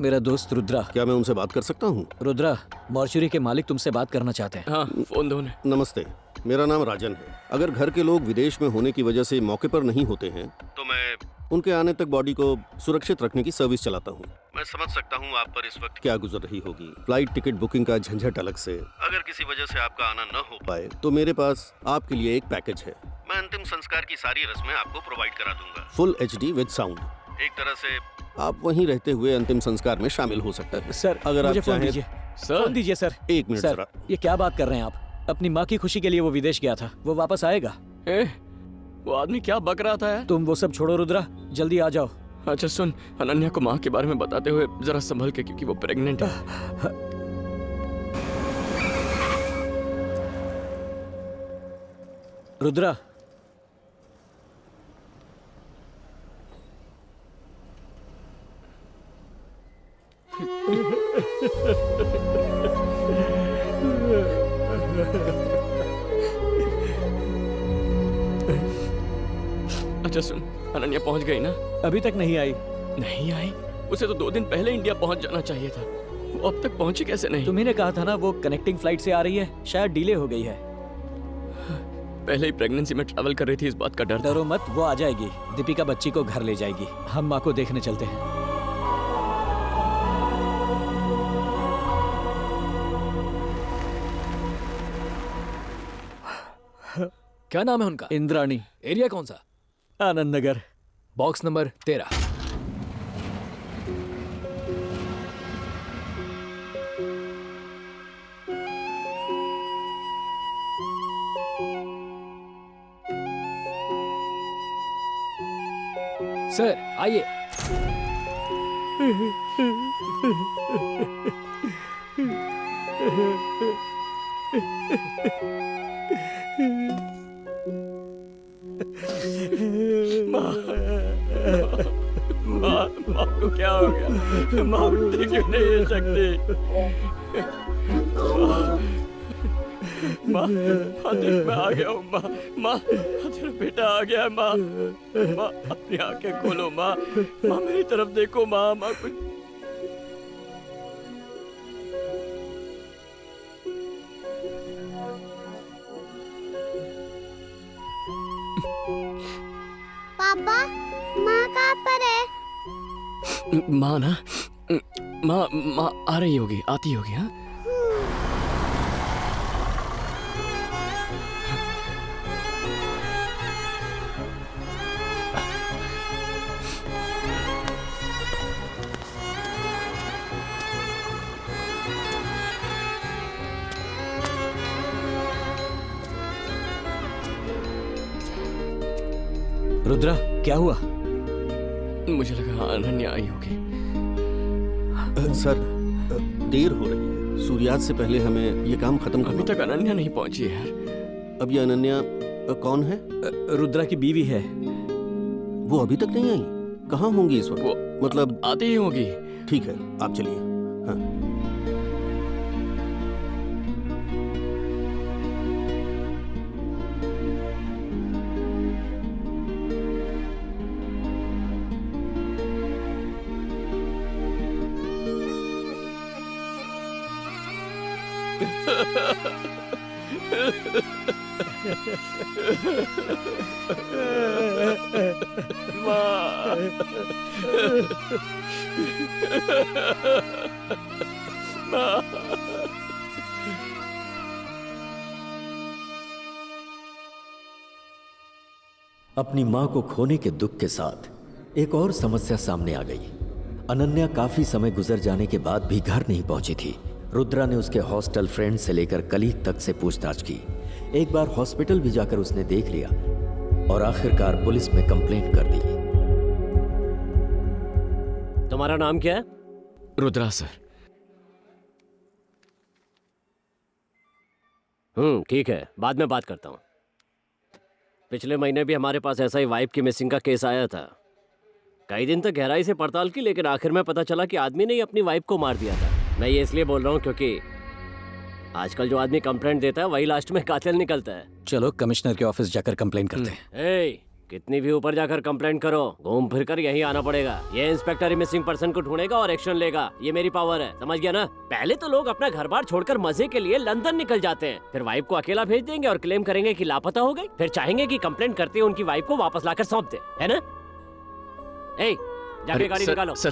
मेरा दोस्त रुद्रा। क्या मैं उनसे बात कर सकता हूँ? रुद्रा, मॉर्चुरी के मालिक तुमसे बात करना चाहते हैं। हाँ, फोन दो। नमस्ते, मेरा नाम राजन है। अगर घर के लोग विदेश में होने की वजह से मौके पर नहीं होते हैं तो मैं उनके आने तक बॉडी को सुरक्षित रखने की सर्विस चलाता हूँ। मैं समझ सकता हूँ आप पर इस वक्त क्या गुजर रही होगी। फ्लाइट टिकट बुकिंग का झंझट अलग से। अगर किसी वजह से आपका आना न हो पाए तो मेरे पास आपके लिए एक पैकेज है। मैं अंतिम संस्कार की सारी रस्में आपको प्रोवाइड करा दूंगा। Full HD with sound. एक तरह से आप वहीं रहते हुए अंतिम संस्कार में शामिल हो सकते हैं। सर अगर आप फोन दीजिए। फोन दीजिए सर। एक मिनट सर, ये क्या बात कर रहे हैं आप? अपनी माँ की खुशी के लिए वो विदेश गया था, वो वापस आएगा। वो आदमी क्या बक रहा था यार? तुम वो सब छोड़ो रुद्रा, जल्दी आ जाओ। अच्छा सुन, अनन्या को माँ के बारे में बताते हुए जरा संभल के, क्योंकि वो प्रेग्नेंट है। रुद्रा, अच्छा सुन, अनन्या पहुंच गई ना? अभी तक नहीं आई। नहीं आई? उसे तो 2 दिन पहले इंडिया पहुंच जाना चाहिए था। वो अब तक पहुंची कैसे नहीं? तुम्ही ने कहा था ना वो कनेक्टिंग फ्लाइट से आ रही है, शायद डिले हो गई है। पहले ही प्रेगनेंसी में ट्रैवल कर रही थी, इस बात का डर। डरो मत, वो आ जाएगी। दीपिका बच्ची को घर ले जाएगी। हम माँ को देखने चलते हैं। क्या नाम है उनका? इंद्राणी। एरिया कौन सा? Anand Nagar. Box number 13। Sir आइए। माँ को क्या हो गया? माँ उठती क्यों नहीं है सकती? माँ देख, मैं आ गया हूँ। माँ तेरा बेटा आ गया। माँ अपनी आंखें खोलो। माँ मेरी तरफ देखो। माँ कुछ। पापा, माँ कहाँ पर है? माँ ना, माँ आ रही होगी, आती होगी। हाँ रुद्रा, क्या हुआ? मुझे लगा अनन्या आई होगी। सर, देर हो रही है। सूर्यास्त से पहले हमें ये काम खत्म करना। अभी तक अनन्या नहीं पहुंची है यार। अब ये अनन्या कौन है? रुद्रा की बीवी है। वो अभी तक नहीं आई? कहाँ होंगी इस वक्त? वो मतलब आती ही होगी। ठीक है, आप चलिए। हाँ। अपनी मां को खोने के दुख के साथ एक और समस्या सामने आ गई। अनन्या काफी समय गुजर जाने के बाद भी घर नहीं पहुंची थी। रुद्रा ने उसके हॉस्टल फ्रेंड से लेकर कलीग तक से पूछताछ की। एक बार हॉस्पिटल भी जाकर उसने देख लिया और आखिरकार पुलिस में कंप्लेंट कर दी। तुम्हारा नाम क्या है? रुद्रा सर। ठीक है, बाद में बात करता हूँ। पिछले महीने भी हमारे पास ऐसा ही वाइफ की मिसिंग का केस आया था। कई दिन तक गहराई से पड़ताल की, लेकिन आखिर में पता चला कि आदमी ने ही अपनी वाइफ को मार दिया था। मैं ये इसलिए बोल रहा हूँ क्योंकि आजकल जो आदमी कंप्लेंट देता है वही लास्ट में कातिल निकलता है। चलो कमिश्नर के ऑफिस जाकर कंप्लेंट करते हैं। कितनी भी ऊपर जाकर कंप्लेंट करो, घूम फिर कर यहीं आना पड़ेगा। ये इंस्पेक्टर ही मिसिंग पर्सन को ढूंढेगा और एक्शन लेगा। ये मेरी पावर है, समझ गया ना? पहले तो लोग अपना घर बार छोड़कर मजे के लिए लंदन निकल जाते हैं, फिर वाइफ को अकेला भेज देंगे और क्लेम करेंगे कि लापता हो गई। फिर चाहेंगे कि कंप्लेंट करते उनकी वाइफ को वापस लाकर सौंप दे, है ना? जाके गाड़ी निकालो। सर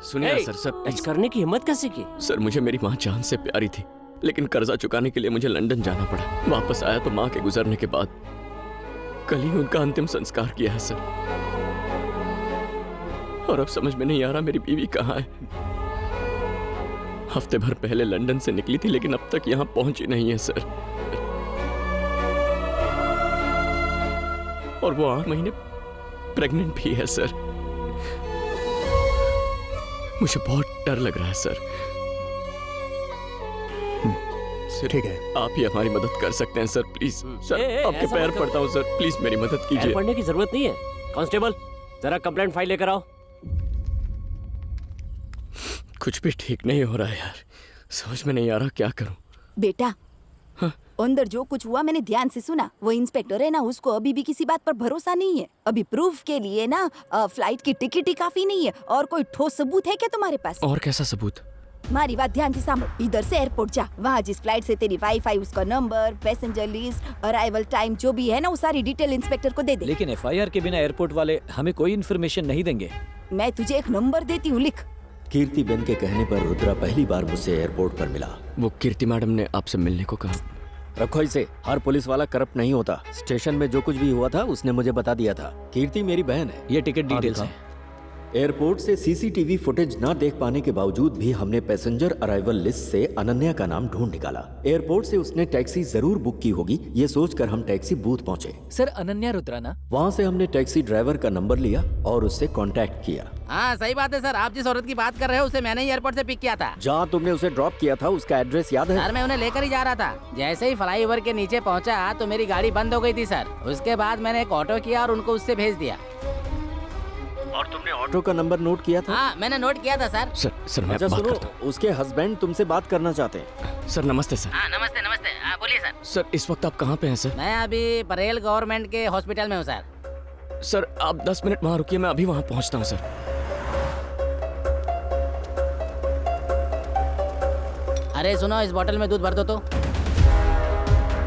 सुनिए सर टच करने की हिम्मत कैसे की? सर, मुझे मेरी माँ जान से प्यारी थी, लेकिन कर्जा चुकाने के लिए मुझे लंदन जाना पड़ा। वापस आया तो माँ के गुजरने के बाद कल ही उनका अंतिम संस्कार किया है सर। और अब समझ में नहीं आ रहा मेरी बीवी कहाँ है। हफ्ते भर पहले लंदन से निकली थी, लेकिन अब तक यहाँ पहुंची नहीं है सर। और वो 8 महीने प्रेग्नेंट भी है सर। मुझे बहुत डर लग रहा है सर। ठीक है, आप ही हमारी मदद कर सकते हैं सर, प्लीज। सर आपके पैर पड़ता हूँ सर, प्लीज मेरी मदद कीजिए। पढ़ने की जरूरत नहीं है। कांस्टेबल, जरा कंप्लेंट फाइल लेकर आओ। कुछ भी ठीक नहीं हो रहा है यार, समझ में नहीं आ रहा क्या करूं। बेटा, अंदर जो कुछ हुआ मैंने ध्यान से सुना। वो इंस्पेक्टर है ना, उसको अभी भी किसी बात पर भरोसा नहीं है। अभी प्रूफ के लिए ना फ्लाइट की टिकट ही काफी नहीं है। और कोई ठोस सबूत है क्या तुम्हारे पास? और कैसा सबूत? हमारी बात ध्यान से सामने। इधर से एयरपोर्ट जा, वहाँ जिस फ्लाइट से तेरी वाइफ आई उसका number, passenger list, arrival time जो भी है ना, वो सारी डिटेल इंस्पेक्टर को दे दे। लेकिन FIR के बिना एयरपोर्ट वाले हमें कोई इन्फॉर्मेशन नहीं देंगे। मैं तुझे एक नंबर देती हूँ, लिख। कीर्तिबेन के कहने पर रुद्रा पहली बार मुझसे एयरपोर्ट पर मिला। वो कीर्ति मैडम ने आपसे मिलने को कहा। रखो इसे। हर पुलिस वाला करप्ट नहीं होता। स्टेशन में जो कुछ भी हुआ था उसने मुझे बता दिया था। कीर्ति मेरी बहन है। ये टिकट डिटेल्स है। एयरपोर्ट से CCTV फुटेज न देख पाने के बावजूद भी हमने पैसेंजर अराइवल लिस्ट से अनन्या का नाम ढूंढ निकाला। एयरपोर्ट से उसने टैक्सी जरूर बुक की होगी, ये सोचकर हम टैक्सी बूथ पहुंचे। सर, अनन्या रुद्रा ना? वहाँ से हमने टैक्सी ड्राइवर का नंबर लिया और उससे कांटेक्ट किया। हाँ सही बात है सर, आप जिस औरत की बात कर रहे हो उसे मैंने ही एयरपोर्ट से पिक किया था। जहाँ तुमने उसे ड्रॉप किया था उसका एड्रेस याद है? सर मैं उन्हें लेकर ही जा रहा था। जैसे ही फ्लाईओवर के नीचे पहुँचा तो मेरी गाड़ी बंद हो गई थी सर। उसके बाद मैंने एक ऑटो किया और उनको उससे भेज दिया। और तुमने ऑटो का नंबर नोट किया था? हाँ मैंने नोट किया था सर। सर मैं अच्छा बात सुनो, करता हूं। उसके हस्बैंड तुमसे बात करना चाहते हैं। सर नमस्ते सर। हाँ नमस्ते नमस्ते, बोलिए सर। सर इस वक्त आप कहाँ पे हैं सर? मैं अभी परेल गवर्नमेंट के हॉस्पिटल में हूँ सर। सर आप 10 मिनट वहाँ रुकिए, मैं अभी वहाँ पहुँचता हूँ सर। अरे सुनो, इस बोतल में दूध भर दो तो।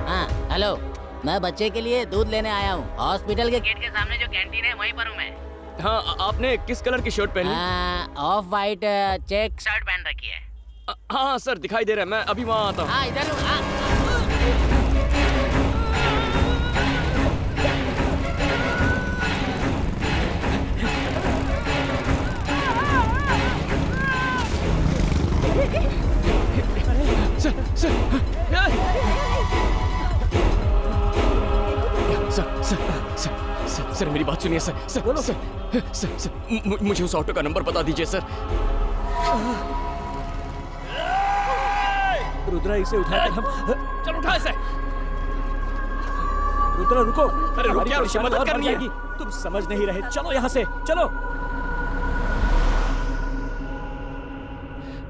हाँ हेलो, मैं बच्चे के लिए दूध लेने आया हूँ। हॉस्पिटल के गेट के सामने जो कैंटीन है वहीं पर हूँ मैं। हाँ, आपने किस कलर की शर्ट पहनी? ऑफ वाइट चेक शर्ट पहन रखी है। हाँ सर दिखाई दे रहा है, मैं अभी वहाँ आता हूँ। हाँ इधर हूँ। सर मेरी बात सुनिए सर। सर मुझे उस ऑटो का नंबर बता दीजिए सर। रुद्रा इसे उठाकर हम चल उठा इसे। रुद्रा रुको। अरे रुक यार, परेशानी मदद और करनी बढ़ है। जाएगी। तुम समझ नहीं रहे, चलो यहाँ से चलो।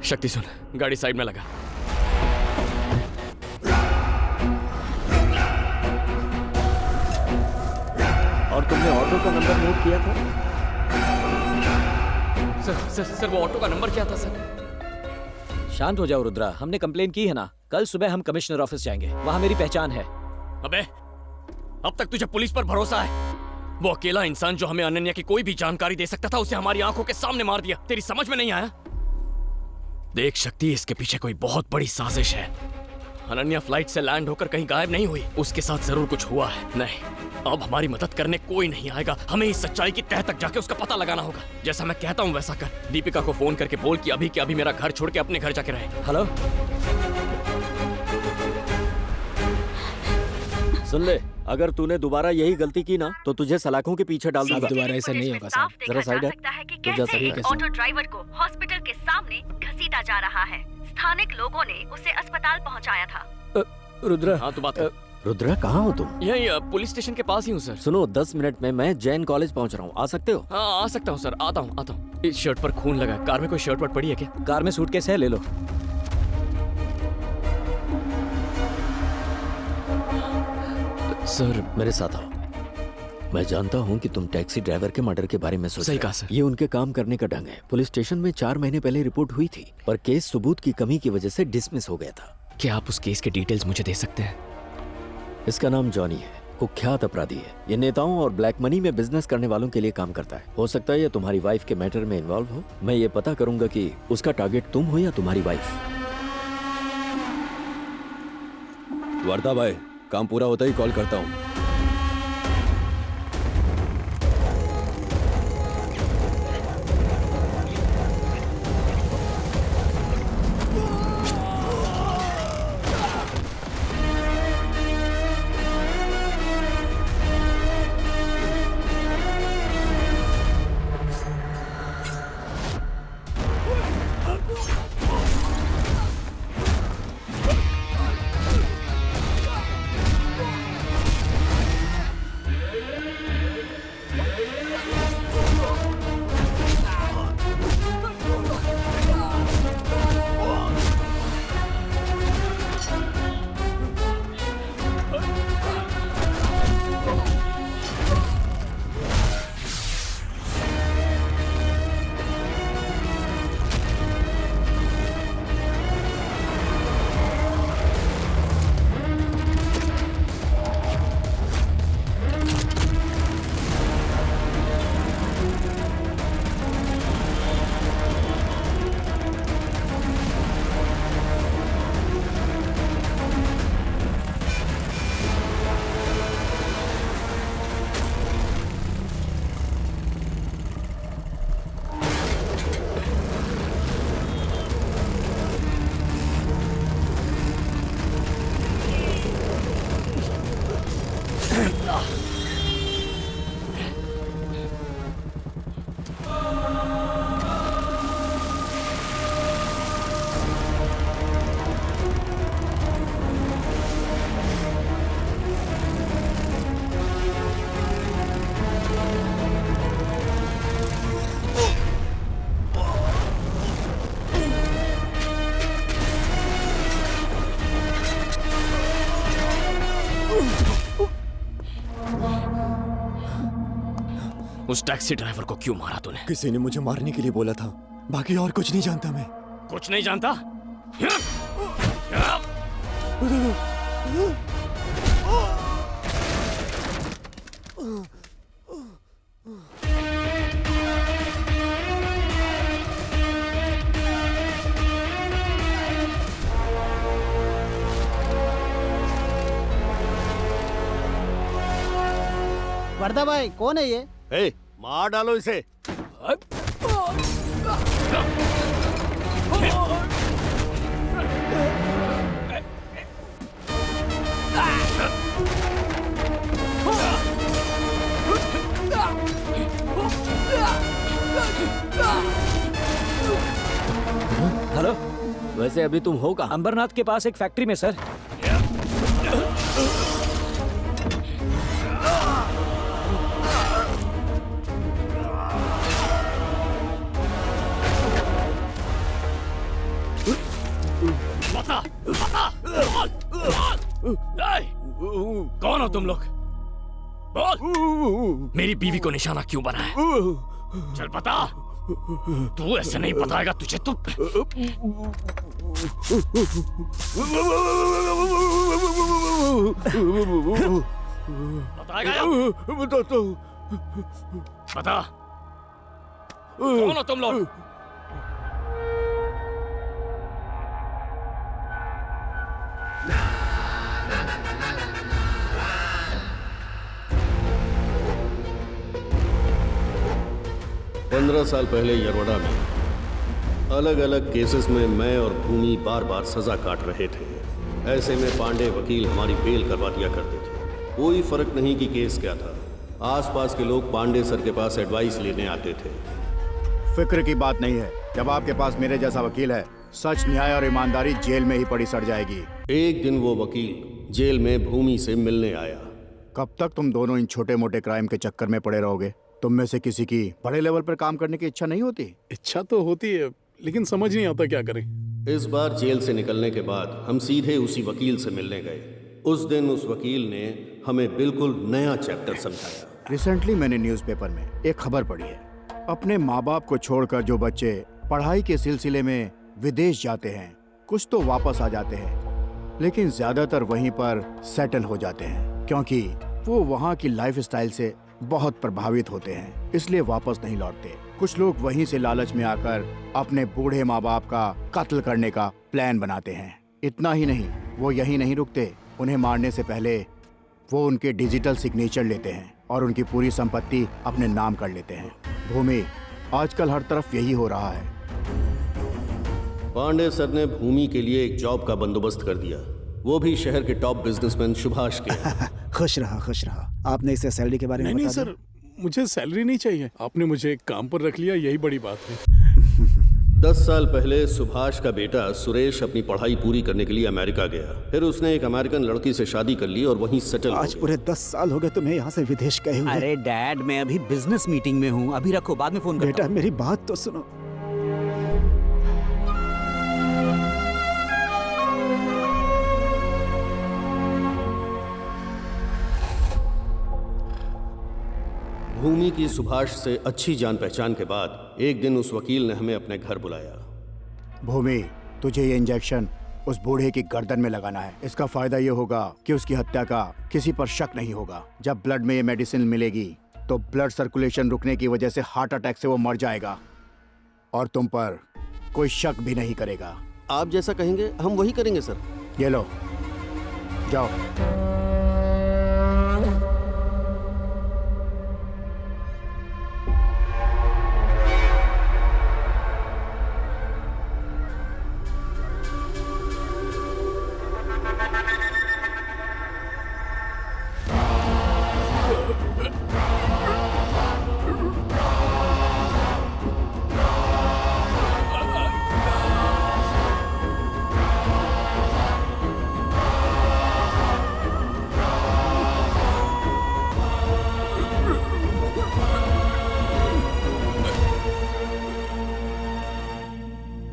शक्ति सुन, गाड़ी साइड में लगा। और तुमने ऑटो का नंबर नोट किया था? सर वो ऑटो का नंबर क्या था सर? शांत हो जाओ रुद्रा, हमने कंप्लेन की है ना। कल सुबह हम कमिश्नर ऑफिस जाएंगे, वहां मेरी पहचान है। अबे अब तक तुझे पुलिस पर भरोसा है? वो अकेला इंसान जो हमें अनन्या की कोई भी जानकारी दे सकता था, उसे हमारी आंखों के सामने मार दिया। तेरी समझ में नहीं आया? देख शक्ति, इसके पीछे कोई बहुत बड़ी साजिश है। अनन्या फ्लाइट से लैंड होकर कहीं गायब नहीं हुई, उसके साथ जरूर कुछ हुआ है। नहीं, अब हमारी मदद करने कोई नहीं आएगा। हमें इस सच्चाई की तह तक जाके उसका पता लगाना होगा। जैसा मैं कहता हूँ वैसा कर। दीपिका को फोन करके बोल कि अभी के अभी मेरा घर छोड़ के अपने घर जाके रहे। हेलो, सुन ले, अगर तूने दोबारा यही गलती की ना तो तुझे सलाखों के पीछे डाल दूंगा। दोबारा ऐसा नहीं होगा साहब। जरा साइड है। कि कैसे एक ऑटो ड्राइवर को हॉस्पिटल के सामने घसीटा जा रहा है। स्थानिक लोगों ने उसे अस्पताल पहुंचाया था। रुद्रा। हाँ तो बात कर। रुद्रा कहाँ हो तुम? यही पुलिस स्टेशन के पास ही हूँ सर। सुनो, 10 मिनट में मैं जैन कॉलेज पहुँच रहा हूँ, आ सकते हो? हाँ आ सकता हूँ सर, आता हूँ। इस शर्ट पर खून लगा। कार में कोई शर्ट वर्ट पड़ी है क्या? कार में सूटकेस है, ले लो। सर मेरे साथ आओ। मैं जानता हूं कि तुम टैक्सी ड्राइवर के मर्डर के बारे में सोच सही रहे कहा हो। सर। ये उनके काम करने का ढंग है। पुलिस स्टेशन में 4 महीने पहले रिपोर्ट हुई थी, पर केस सबूत की कमी की वजह से डिसमिस हो गया था। क्या आप उस केस के डिटेल्स मुझे दे सकते हैं? इसका नाम जॉनी है, कुख्यात अपराधी है। ये नेताओं और ब्लैक मनी में बिजनेस करने वालों के लिए काम करता है। हो सकता है ये तुम्हारी वाइफ के मैटर में इन्वॉल्व हो। मैं ये पता करूंगा कि उसका टारगेट तुम हो या तुम्हारी वाइफ। वर्दा भाई, काम पूरा होता ही कॉल करता हूँ। उस टैक्सी ड्राइवर को क्यों मारा तूने? किसी ने मुझे मारने के लिए बोला था, बाकी और कुछ नहीं जानता मैं। कुछ नहीं जानता? वर्दा भाई, कौन है ये? ए, मार डालो इसे। वैसे अभी तुम हो कहाँ? अंबरनाथ के पास एक फैक्ट्री में सर। बता, बता। कौन हो तुम लोग? बोल। मेरी बीवी को निशाना क्यों बनाया? चल बता। तू ऐसे नहीं बताएगा तुझे तो। बताएगा या? बताता हूँ। बता। कौन हो तुम लोग? 15 साल पहले यरवड़ा में अलग अलग केसेस में मैं और भूमि बार बार सजा काट रहे थे। ऐसे में पांडे वकील हमारी बेल करवा दिया करते थे। कोई फर्क नहीं कि केस क्या था। आसपास के लोग पांडे सर के पास एडवाइस लेने आते थे। फिक्र की बात नहीं है, जब आपके पास मेरे जैसा वकील है, सच, न्याय और ईमानदारी जेल में ही पड़ी सड़ जाएगी। एक दिन वो वकील जेल में भूमि से मिलने आया। कब तक तुम दोनों इन छोटे मोटे क्राइम के चक्कर में पड़े रहोगे? तुम में से किसी की बड़े लेवल पर काम करने की इच्छा नहीं होती? इच्छा तो होती है, लेकिन समझ नहीं आता क्या करें। इस बार जेल से निकलने के बाद हम सीधे उसी वकील से मिलने गए। उस दिन उस वकील ने हमें बिल्कुल नया चैप्टर समझाया। रिसेंटली मैंने न्यूज़पेपर में एक खबर पढ़ी है। अपने माँ बाप को छोड़कर जो बच्चे पढ़ाई के सिलसिले में विदेश जाते हैं, कुछ तो वापस आ जाते हैं, लेकिन ज्यादातर वहीं पर सेटल हो जाते हैं, क्योंकि वो वहाँ की लाइफस्टाइल से बहुत प्रभावित होते हैं, इसलिए वापस नहीं लौटते। कुछ लोग वहीं से लालच में आकर अपने बूढ़े माँ बाप का कत्ल करने का प्लान बनाते हैं। इतना ही नहीं, वो यहीं नहीं रुकते, उन्हें मारने से पहले वो उनके डिजिटल सिग्नेचर लेते हैं और उनकी पूरी संपत्ति अपने नाम कर लेते हैं। भूमि, आजकल हर तरफ यही हो रहा है। पांडे सर ने भूमि के लिए एक जॉब का बंदोबस्त कर दिया, वो भी शहर के टॉप बिजनेसमैन सुभाष के। खुश रहा, खुश रहा। आपने इसे सैलरी के बारे में नहीं बता सर, मुझे सैलरी नहीं चाहिए। आपने मुझे एक काम पर रख लिया, यही बड़ी बात है। 10 साल पहले सुभाष का बेटा सुरेश अपनी पढ़ाई पूरी करने के लिए अमेरिका गया। फिर उसने एक अमेरिकन लड़की से शादी कर ली और वहीं सेटल हो आज पूरे 10 साल हो गए तुम्हें यहाँ से विदेश गए हुए। अरे डैड, मैं अभी बिजनेस मीटिंग में हूँ, अभी रखो, बाद में फोन करता बेटा मेरी बात तो सुनो। भूमि की सुभाष से अच्छी जान पहचान के बाद एक दिन उस वकील ने हमें अपने घर बुलाया। भूमि, तुझे ये इंजेक्शन उस बूढ़े की गर्दन में लगाना है। इसका फायदा ये होगा कि उसकी हत्या का किसी पर शक नहीं होगा। जब ब्लड में ये मेडिसिन मिलेगी तो ब्लड सर्कुलेशन रुकने की वजह से हार्ट अटैक से वो मर जाएगा और तुम पर कोई शक भी नहीं करेगा। आप जैसा कहेंगे हम वही करेंगे सर। ये लो, जाओ।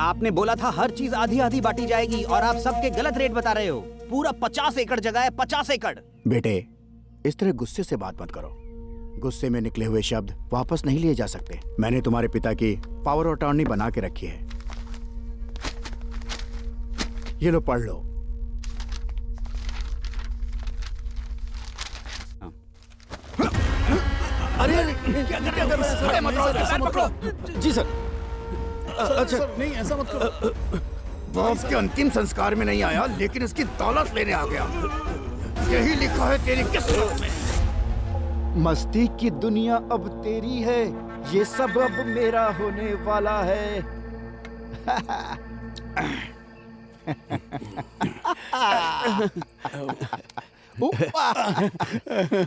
आपने बोला था हर चीज आधी आधी बांटी जाएगी और आप सबके गलत रेट बता रहे हो। पूरा 50 एकड़ जगह है, 50 एकड़। बेटे, इस तरह गुस्से से बात मत करो। गुस्से में निकले हुए शब्द वापस नहीं लिए जा सकते। मैंने तुम्हारे पिता की पावर ऑफ अटॉर्नी बना के रखी है। ये लो, पढ़ लो। अरे क्या कर रहे हो? जी सर। अच्छा नहीं, ऐसा मत करो। बाप के अंतिम संस्कार में नहीं आया, लेकिन इसकी दौलत लेने आ गया। यही लिखा है तेरी किस्मत में। मस्ती की दुनिया अब तेरी है, ये सब अब मेरा होने वाला है।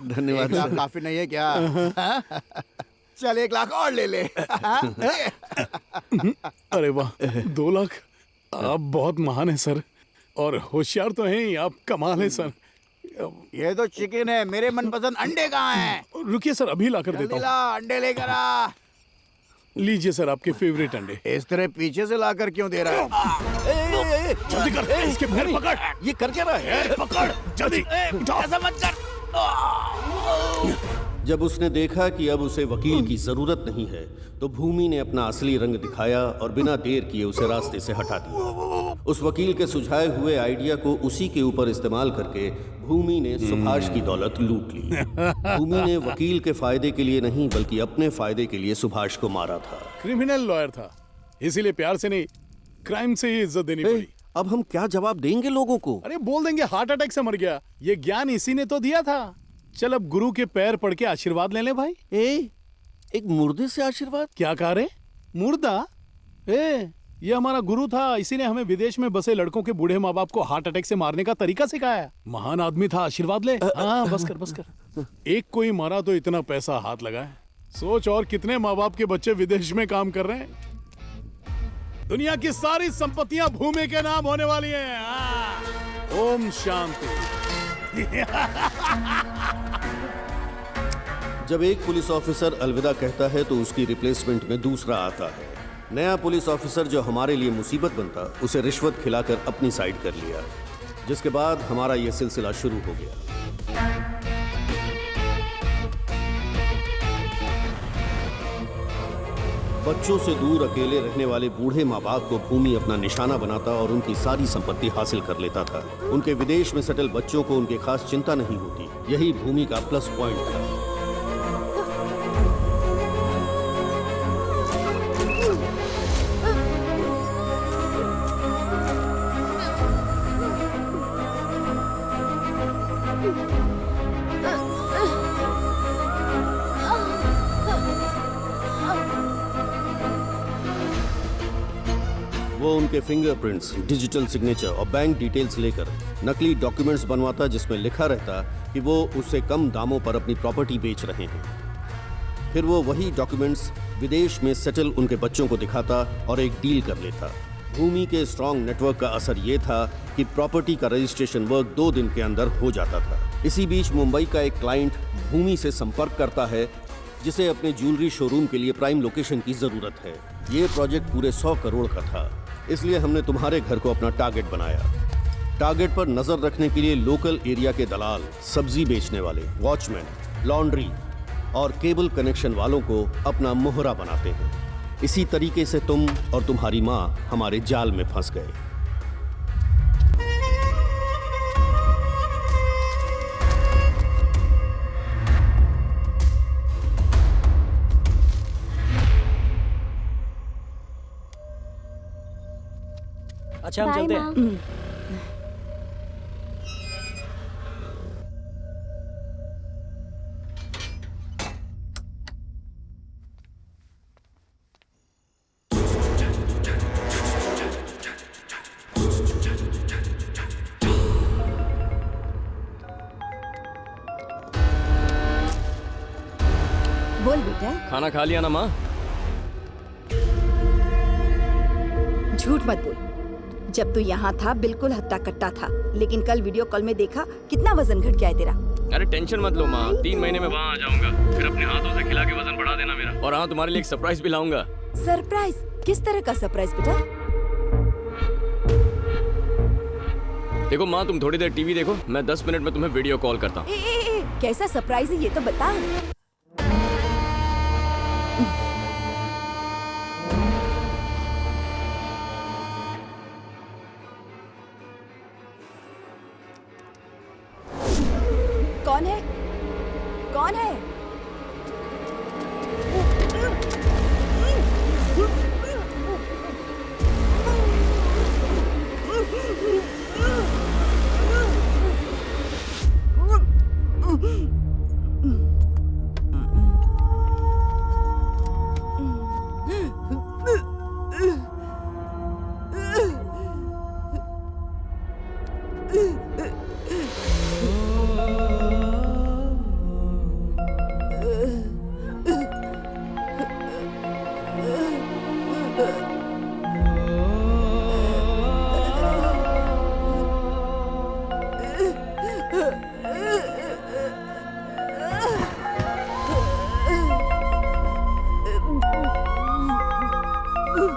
धन्यवाद। काफी नहीं है क्या? चल 1 लाख और ले ले। अरे वाह, 2 लाख। आप बहुत महान हैं सर, और होशियार तो हैं ही, आप कमाल हैं सर। ये तो चिकन है, मेरे मनपसंद अंडे कहाँ हैं? रुकिए सर, अभी ला कर देता ला अंडे लेकर आ। लीजिए सर आपके फेवरेट अंडे। इस तरह पीछे से लाकर क्यों दे रहा है? जल्दी कर, इसके पैर पकड़। ये कर क्या रहा है? पकड़ जल्दी, ऐसा मत कर। जब उसने देखा कि अब उसे वकील की जरूरत नहीं है, तो भूमि ने अपना असली रंग दिखाया और बिना देर किए उसे रास्ते से हटा दिया। उस वकील के सुझाए हुए आइडिया को उसी के ऊपर इस्तेमाल करके भूमि ने सुभाष की दौलत लूट ली। भूमि ने वकील के फायदे के लिए नहीं बल्कि अपने फायदे के लिए सुभाष को मारा था। क्रिमिनल लॉयर था, इसीलिए प्यार से नहीं, क्राइम से ही इज्जत देनी पड़ी। अब हम क्या जवाब देंगे लोगों को? अरे बोल देंगे हार्ट अटैक से मर गया, ये ज्ञान इसी ने तो दिया था। चल अब गुरु के पैर पड़ के आशीर्वाद ले ले भाई। एक मुर्दे से आशीर्वाद? क्या कह रहे? मुर्दा? ये हमारा गुरु था, इसी ने हमें विदेश में बसे लड़कों के बूढ़े माँ बाप को हार्ट अटैक से मारने का तरीका सिखाया। महान आदमी था, आशीर्वाद ले। हाँ बस कर। एक कोई मारा तो इतना पैसा हाथ लगाए, सोच और कितने माँ बाप के बच्चे विदेश में काम कर रहे हैं। दुनिया की सारी संपत्तियां भूमि के नाम होने वाली हैं। ओम शांति। जब एक पुलिस ऑफिसर अलविदा कहता है तो उसकी रिप्लेसमेंट में दूसरा आता है। नया पुलिस ऑफिसर जो हमारे लिए मुसीबत बनता, उसे रिश्वत खिलाकर अपनी साइड कर लिया, जिसके बाद हमारा यह सिलसिला शुरू हो गया। बच्चों से दूर अकेले रहने वाले बूढ़े माँ बाप को भूमि अपना निशाना बनाता और उनकी सारी संपत्ति हासिल कर लेता था। उनके विदेश में सेटल बच्चों को उनकी खास चिंता नहीं होती, यही भूमि का प्लस पॉइंट था। वो उनके फिंगरप्रिंट्स, डिजिटल सिग्नेचर और बैंक डिटेल्स लेकर नकली डॉक्यूमेंट्स बनवाता, जिसमें लिखा रहता कि वो उससे कम दामों पर अपनी प्रॉपर्टी बेच रहे हैं। फिर वो वही डॉक्यूमेंट्स विदेश में सेटल उनके बच्चों को दिखाता और एक डील कर लेता। भूमि के स्ट्रॉन्ग नेटवर्क का असर ये था कि प्रॉपर्टी का रजिस्ट्रेशन वर्क 2 दिन के अंदर हो जाता था। इसी बीच मुंबई का एक क्लाइंट भूमि से संपर्क करता है, जिसे अपने ज्वेलरी शोरूम के लिए प्राइम लोकेशन की जरूरत है। ये प्रोजेक्ट पूरे 100 करोड़ का था, इसलिए हमने तुम्हारे घर को अपना टारगेट बनाया। टारगेट पर नजर रखने के लिए लोकल एरिया के दलाल, सब्जी बेचने वाले, वॉचमैन, लॉन्ड्री और केबल कनेक्शन वालों को अपना मोहरा बनाते हैं। इसी तरीके से तुम और तुम्हारी माँ हमारे जाल में फंस गए। अच्छा हम चलते हैं। बोल बेटा। खाना खा लिया ना माँ? झूठ मत बोल। जब तू यहाँ था बिल्कुल हट्टा कट्टा था, लेकिन कल वीडियो कॉल में देखा कितना वजन घट गया है तेरा। अरे टेंशन मत लो माँ, 3 महीने में वहाँ आ जाऊंगा, फिर अपने हाथों से खिला के वजन बढ़ा देना मेरा। और हाँ, तुम्हारे लिए एक सरप्राइज भी लाऊंगा। सरप्राइज? किस तरह का सरप्राइज बेटा? देखो माँ, तुम थोड़ी देर टीवी देखो, मैं 10 मिनट में तुम्हें वीडियो कॉल करता हूँ। कैसा सरप्राइज है ये तो बता। कौन है? कौन है?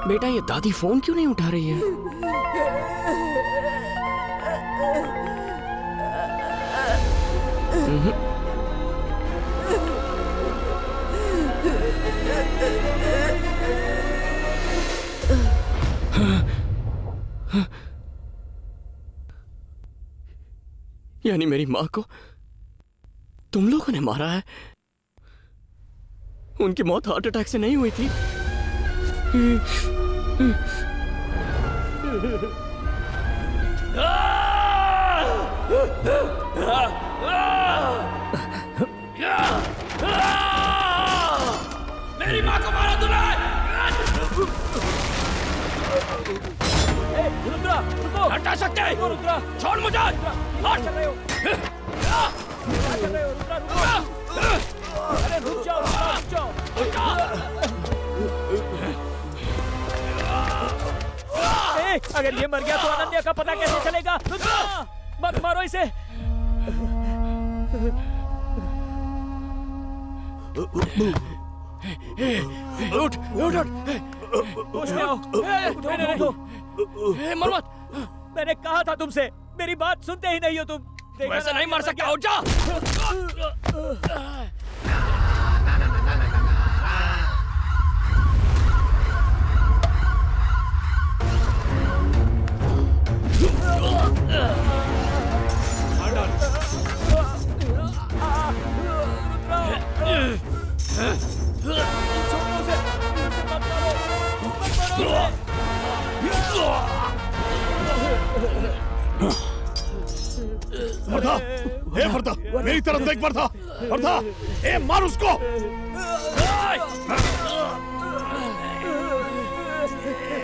बेटा ये दादी फोन क्यों नहीं उठा रही है? यानी मेरी माँ को तुम लोगों ने मारा है? उनकी मौत हार्ट अटैक से नहीं हुई थी? मेरी माँ को मारा तूने! रुद्रा, रुको! हटा सकते हैं? रुद्रा, छोड़ मुझे! क्या कर रहे हो? क्या कर रहे हो? रुद्रा, रुको! अरे रुक जाओ, रुक जाओ! अगर ये मर गया तो अनन्या का पता कैसे चलेगा? रुद्रा, मत मारो इसे! उठ, उठ, उठ! होश में आओ! उठो! मर मत! मैंने कहा था तुमसे, मेरी बात सुनते ही नहीं हो तुम। वैसे नहीं मर सकता, उठ जा! वर्धा, हे वर्धा, मेरी तरफ देख वर्धा, वर्धा, ए मार उसको!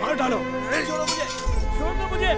मार डालो! छोड़ो मुझे! छोड़ दो मुझे!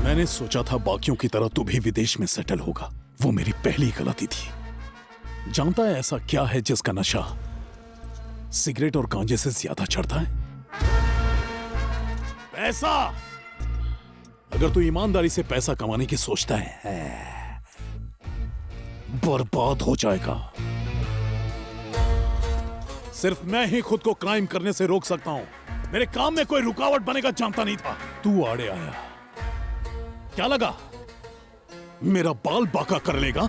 मैंने सोचा था बाकियों की तरह तू भी विदेश में सेटल होगा। वो मेरी पहली गलती थी। जानता है ऐसा क्या है जिसका नशा सिगरेट और गांजे से ज्यादा चढ़ता है? पैसा। अगर तू ईमानदारी से पैसा कमाने की सोचता है, बर्बाद हो जाएगा। सिर्फ मैं ही खुद को क्राइम करने से रोक सकता हूं। मेरे काम में कोई रुकावट बनेगा जानता नहीं था। तू आड़े आया, क्या लगा मेरा बाल बाका कर लेगा?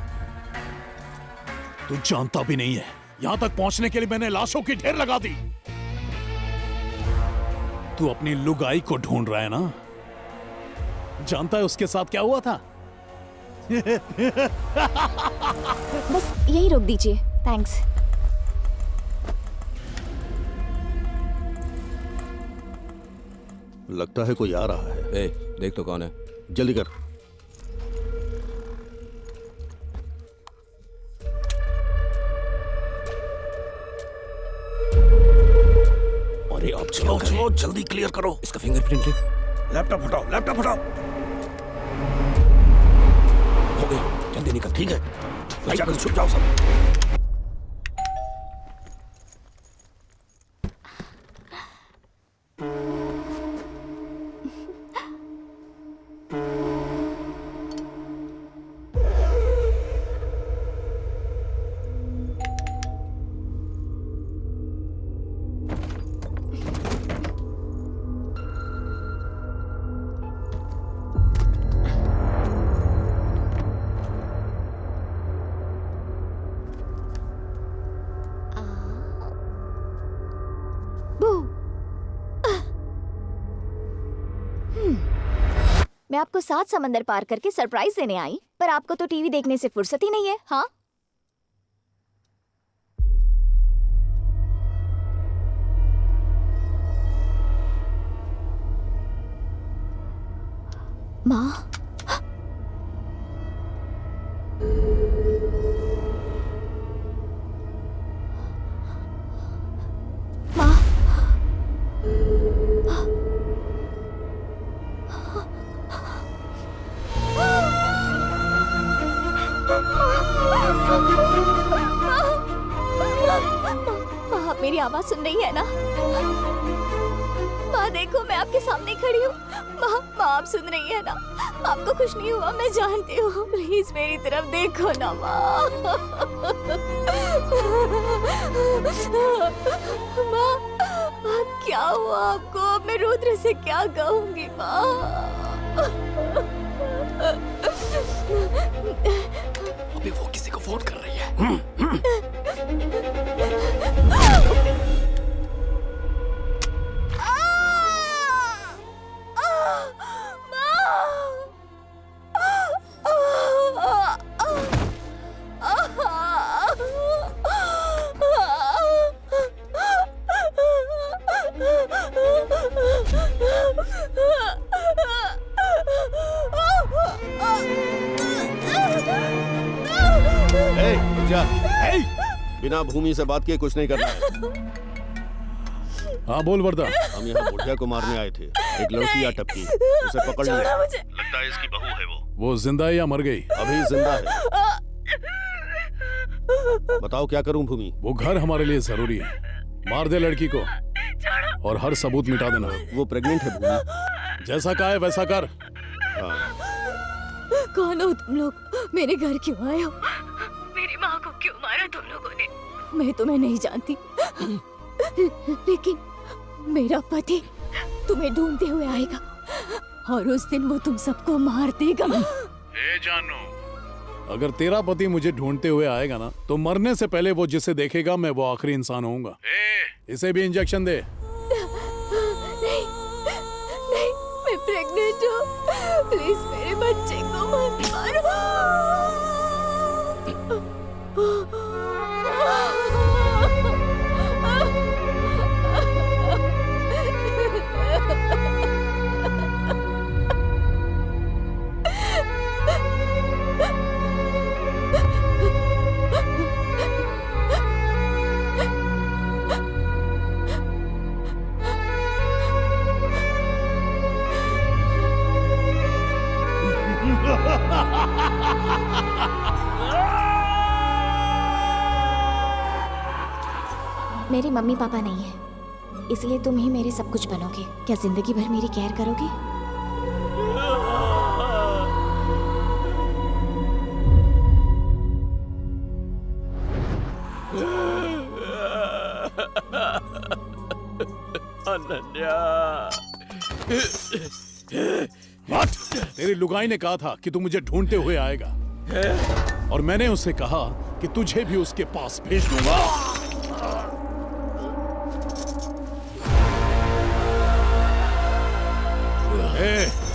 तू जानता भी नहीं है, यहां तक पहुंचने के लिए मैंने लाशों की ढेर लगा दी। तू अपनी लुगाई को ढूंढ रहा है ना? जानता है उसके साथ क्या हुआ था? बस यही रोक दीजिए, थैंक्स। लगता है कोई आ रहा है। ए, देख तो कौन है। जल्दी कर। अरे आप चलो चलो जल्दी क्लियर करो। इसका फिंगरप्रिंट ले। लैपटॉप हटाओ, लैपटॉप हटाओ। हो गया, जल्दी निकल। ठीक है, जाकर छुप जाओ सब। मैं आपको 7 समंदर पार करके सरप्राइज देने आई, पर आपको तो टीवी देखने से फुर्सत ही नहीं है। हाँ, माँ, माँ, आवाज सुन रही है ना? माँ देखो, मैं आपके सामने खड़ी हूँ। माँ आप सुन रही है ना? आपको कुछ नहीं हुआ, मैं जानती हूँ। प्लीज मेरी तरफ देखो ना माँ। माँ क्या हुआ आपको? अब मैं रुद्र से क्या कहूँगी माँ? अभी वो किसी को फोन कर रही है। बिना भूमि से बात किए कुछ नहीं करना है। हाँ बोल वरदा। हम यहाँ बुढ़िया को मारने आए थे। एक लड़की आ टपकी, उसे पकड़ लिया। लगता है इसकी बहू है वो जिंदा है या मर गई? अभी जिंदा है। बताओ क्या करूं भूमि? वो घर हमारे लिए जरूरी है। मार दे लड़की को और हर सबूत मिटा देना। वो प्रेग्नेंट है भूमि। जैसा कहा है वैसा कर। कौन हो तुम लोग? मेरे घर क्यों आए हो? मेरी माँ को क्यों मारा तुम लोगों ने? मैं तुम्हें नहीं जानती, लेकिन मेरा पति तुम्हें ढूंढते हुए आएगा और उस दिन वो तुम सबको मार देगा। जानू, अगर तेरा पति मुझे ढूंढते हुए आएगा ना, तो मरने से पहले वो जिसे देखेगा मैं वो आखिरी इंसान होऊंगा। इसे भी इंजेक्शन दे। नहीं, नहीं, मैं प्रेग्नेंट हूँ। प्लीज मेरे बच्चे को मत मारो। मेरे मम्मी पापा नहीं है, इसलिए तुम ही मेरे सब कुछ बनोगे। क्या जिंदगी भर मेरी केयर करोगे? अनन्या। तेरी लुगाई ने कहा था कि तू मुझे ढूंढते हुए आएगा, और मैंने उससे कहा कि तुझे भी उसके पास भेज दूंगा।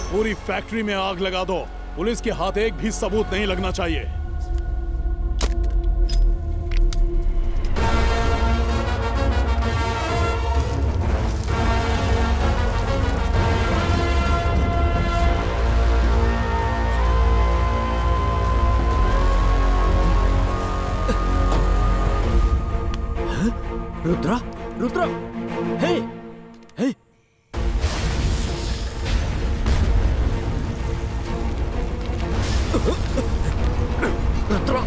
पूरी फैक्ट्री में आग लगा दो। पुलिस के हाथ एक भी सबूत नहीं लगना चाहिए। रुद्रा, रुद्रा, हे, हे। रुद्रा।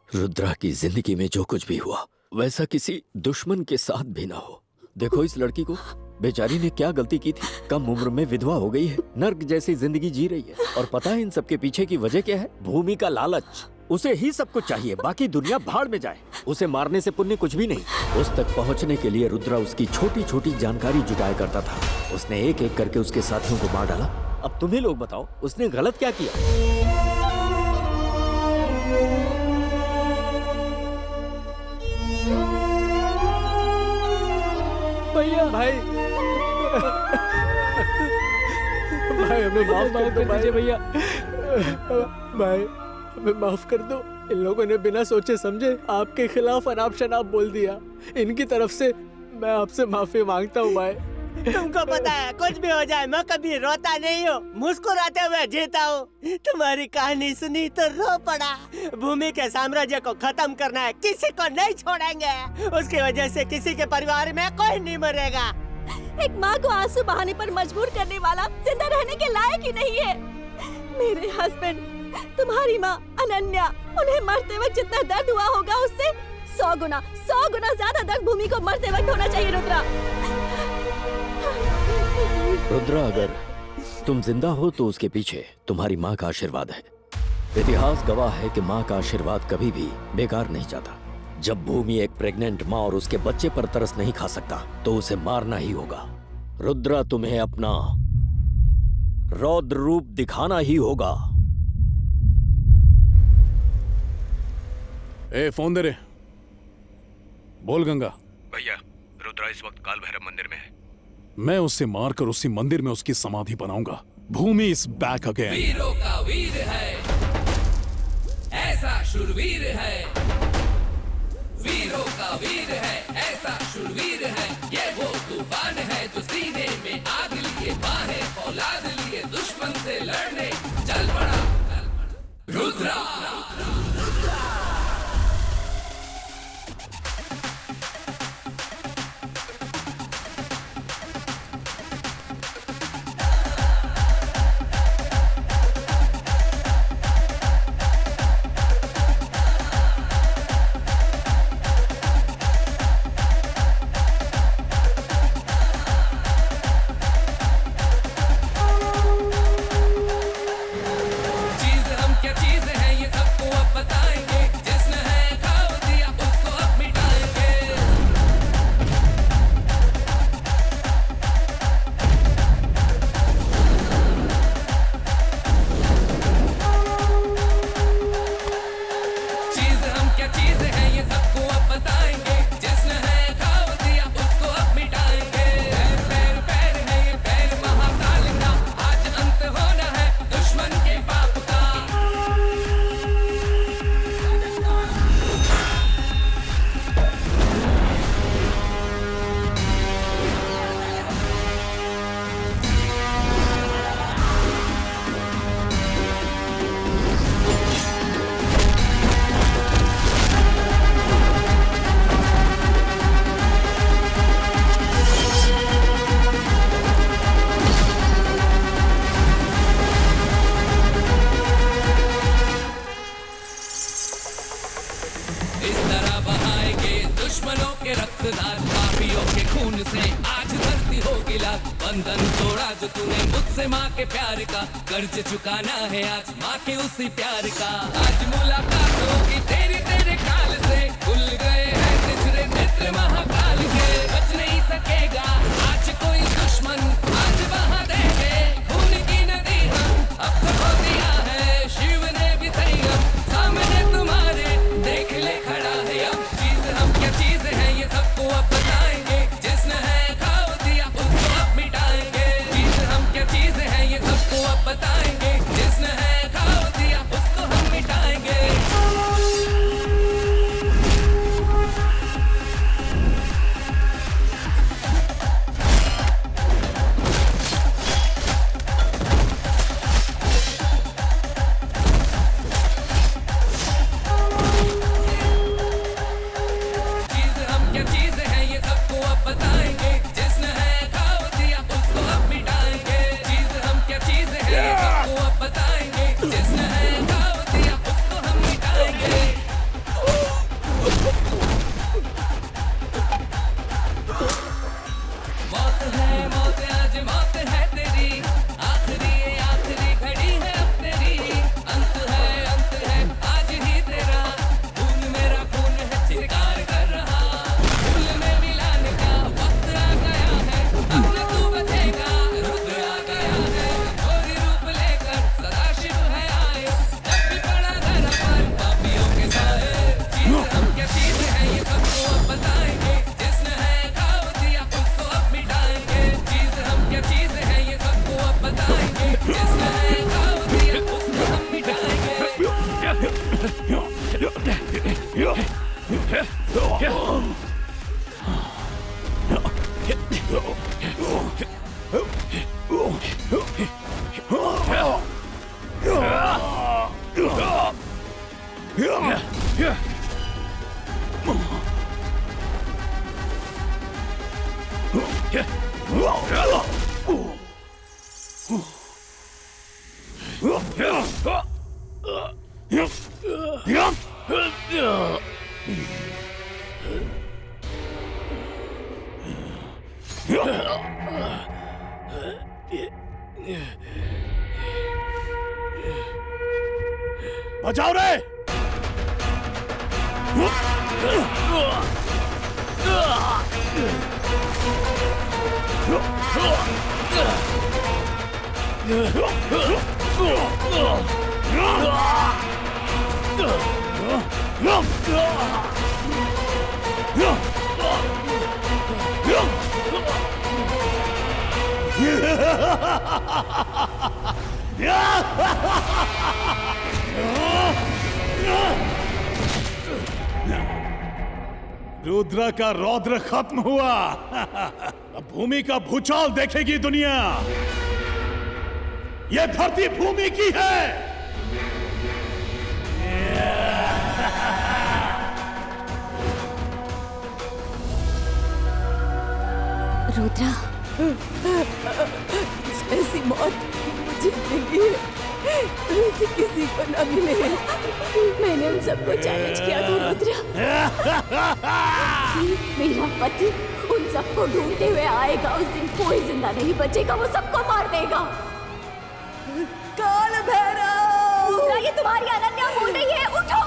रुद्रा की जिंदगी में जो कुछ भी हुआ वैसा किसी दुश्मन के साथ भी ना हो। देखो इस लड़की को, बेचारी ने क्या गलती की थी। कम उम्र में विधवा हो गई है, नर्क जैसी जिंदगी जी रही है। और पता है इन सब के पीछे की वजह क्या है? भूमि का लालच। उसे ही सब कुछ चाहिए, बाकी दुनिया भाड़ में जाए। उसे मारने से पुण्य कुछ भी नहीं। उस तक पहुंचने के लिए रुद्रा उसकी छोटी छोटी जानकारी जुटाया करता था। उसने एक एक करके उसके साथियों को मार डाला। अब तुम्हें लोग बताओ, उसने गलत क्या किया? भैया, भाई, भाई हमें माफ कर दो भैया। भाई हमें माफ कर दो। इन लोगों ने बिना सोचे समझे आपके खिलाफ अनाप शनाप बोल दिया। इनकी तरफ से मैं आपसे माफी मांगता हूँ भाई। तुमको पता है कुछ भी हो जाए मैं कभी रोता नहीं हूँ, मुस्कुराते हुए जीता हूँ। तुम्हारी कहानी सुनी तो रो पड़ा। भूमि के साम्राज्य को खत्म करना है, किसी को नहीं छोड़ेंगे। उसकी वजह से किसी के परिवार में कोई नहीं मरेगा। एक माँ को आंसू बहाने पर मजबूर करने वाला जिंदा रहने के लायक ही नहीं है। मेरे हस्बैंड, तुम्हारी माँ अनन्या, उन्हें मरते वक्त जितना दर्द हुआ होगा उससे 100 गुना ज्यादा दर्द भूमि को मरते वक्त होना चाहिए। रुद्रा, रुद्रा, अगर तुम जिंदा हो तो उसके पीछे तुम्हारी माँ का आशीर्वाद है। इतिहास गवाह है कि माँ का आशीर्वाद कभी भी बेकार नहीं जाता। जब भूमि एक प्रेग्नेंट माँ और उसके बच्चे पर तरस नहीं खा सकता तो उसे मारना ही होगा। रुद्रा, तुम्हें अपना रौद्र रूप दिखाना ही होगा। ए, फोन दे रे। बोल गंगा। भैया, रुद्रा इस वक्त काल भैरव मंदिर में है। मैं उसे मारकर उसी मंदिर में उसकी समाधि बनाऊंगा। भूमि इज बैक अगेन। वीरों का वीर है, ऐसा शूरवीर है। वीरों का वीर है, ऐसा शूरवीर है। ये वो तूफान है जो सीने में आग लिए, बाहें औलाद लिए दुश्मन से लड़ने चल पड़ा। रुद्रा, कर्ज चुकाना है आज माँ के उसी प्यार का। आज मुलाकात होगी तेरी तेरे काल से, खुल गए हैं तिसरे नेत्र महाकाल के। बच नहीं सकेगा आज कोई दुश्मन, आज बहा देंगे खून की नदी हम। अब तो हो दिया है शिव ने भी संयम, सामने तुम्हारे देख ले खड़ा है अब। चीज हम क्या चीज है ये सबको अब बताएंगे, जिसने है खाओ दिया उसको अब मिटाएंगे। चीज हम क्या चीज है ये सबको अब बताएंगे, जिसने है खाओ दिया उसको हम मिटाएंगे। बचाओ रे! रुद्र का रौद्र खत्म हुआ। अब भूमि का भूचाल देखेगी दुनिया। यह धरती भूमि की है। रुद्रा, ऐसी मौत मुझे मिली है, ऐसे किसी को न मिले। मैंने उन सबको चैलेंज किया था रुद्रा कि मेरा पति उन सबको ढूंढते हुए आएगा। उस दिन कोई जिंदा नहीं बचेगा, वो सबको मार देगा। काल भैरव! रुद्रा, ये तुम्हारी अनन्या बोल रही है, उठो!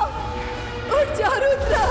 उठ जा रुद्रा!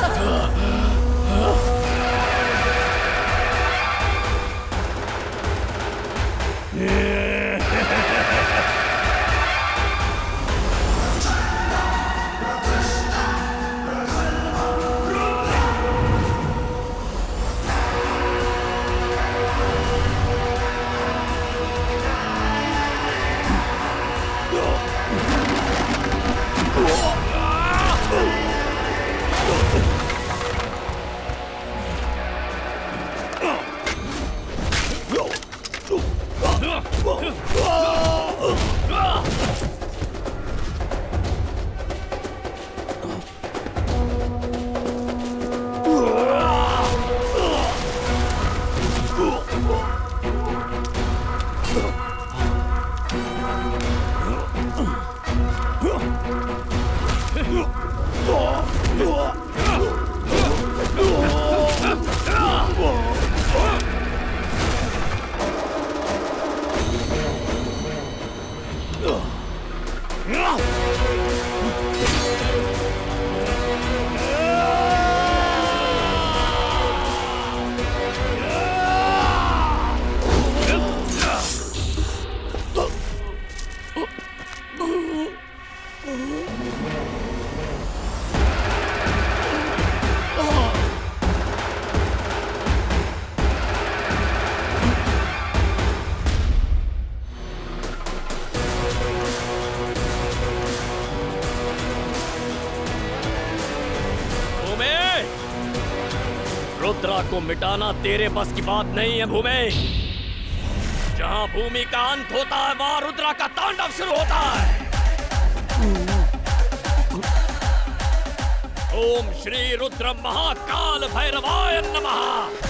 रुद्रा को मिटाना तेरे बस की बात नहीं है भूमि। जहां भूमि का अंत होता है वहां रुद्रा का तांडव शुरू होता है। ओम श्री रुद्र महाकाल भैरवाय नमः।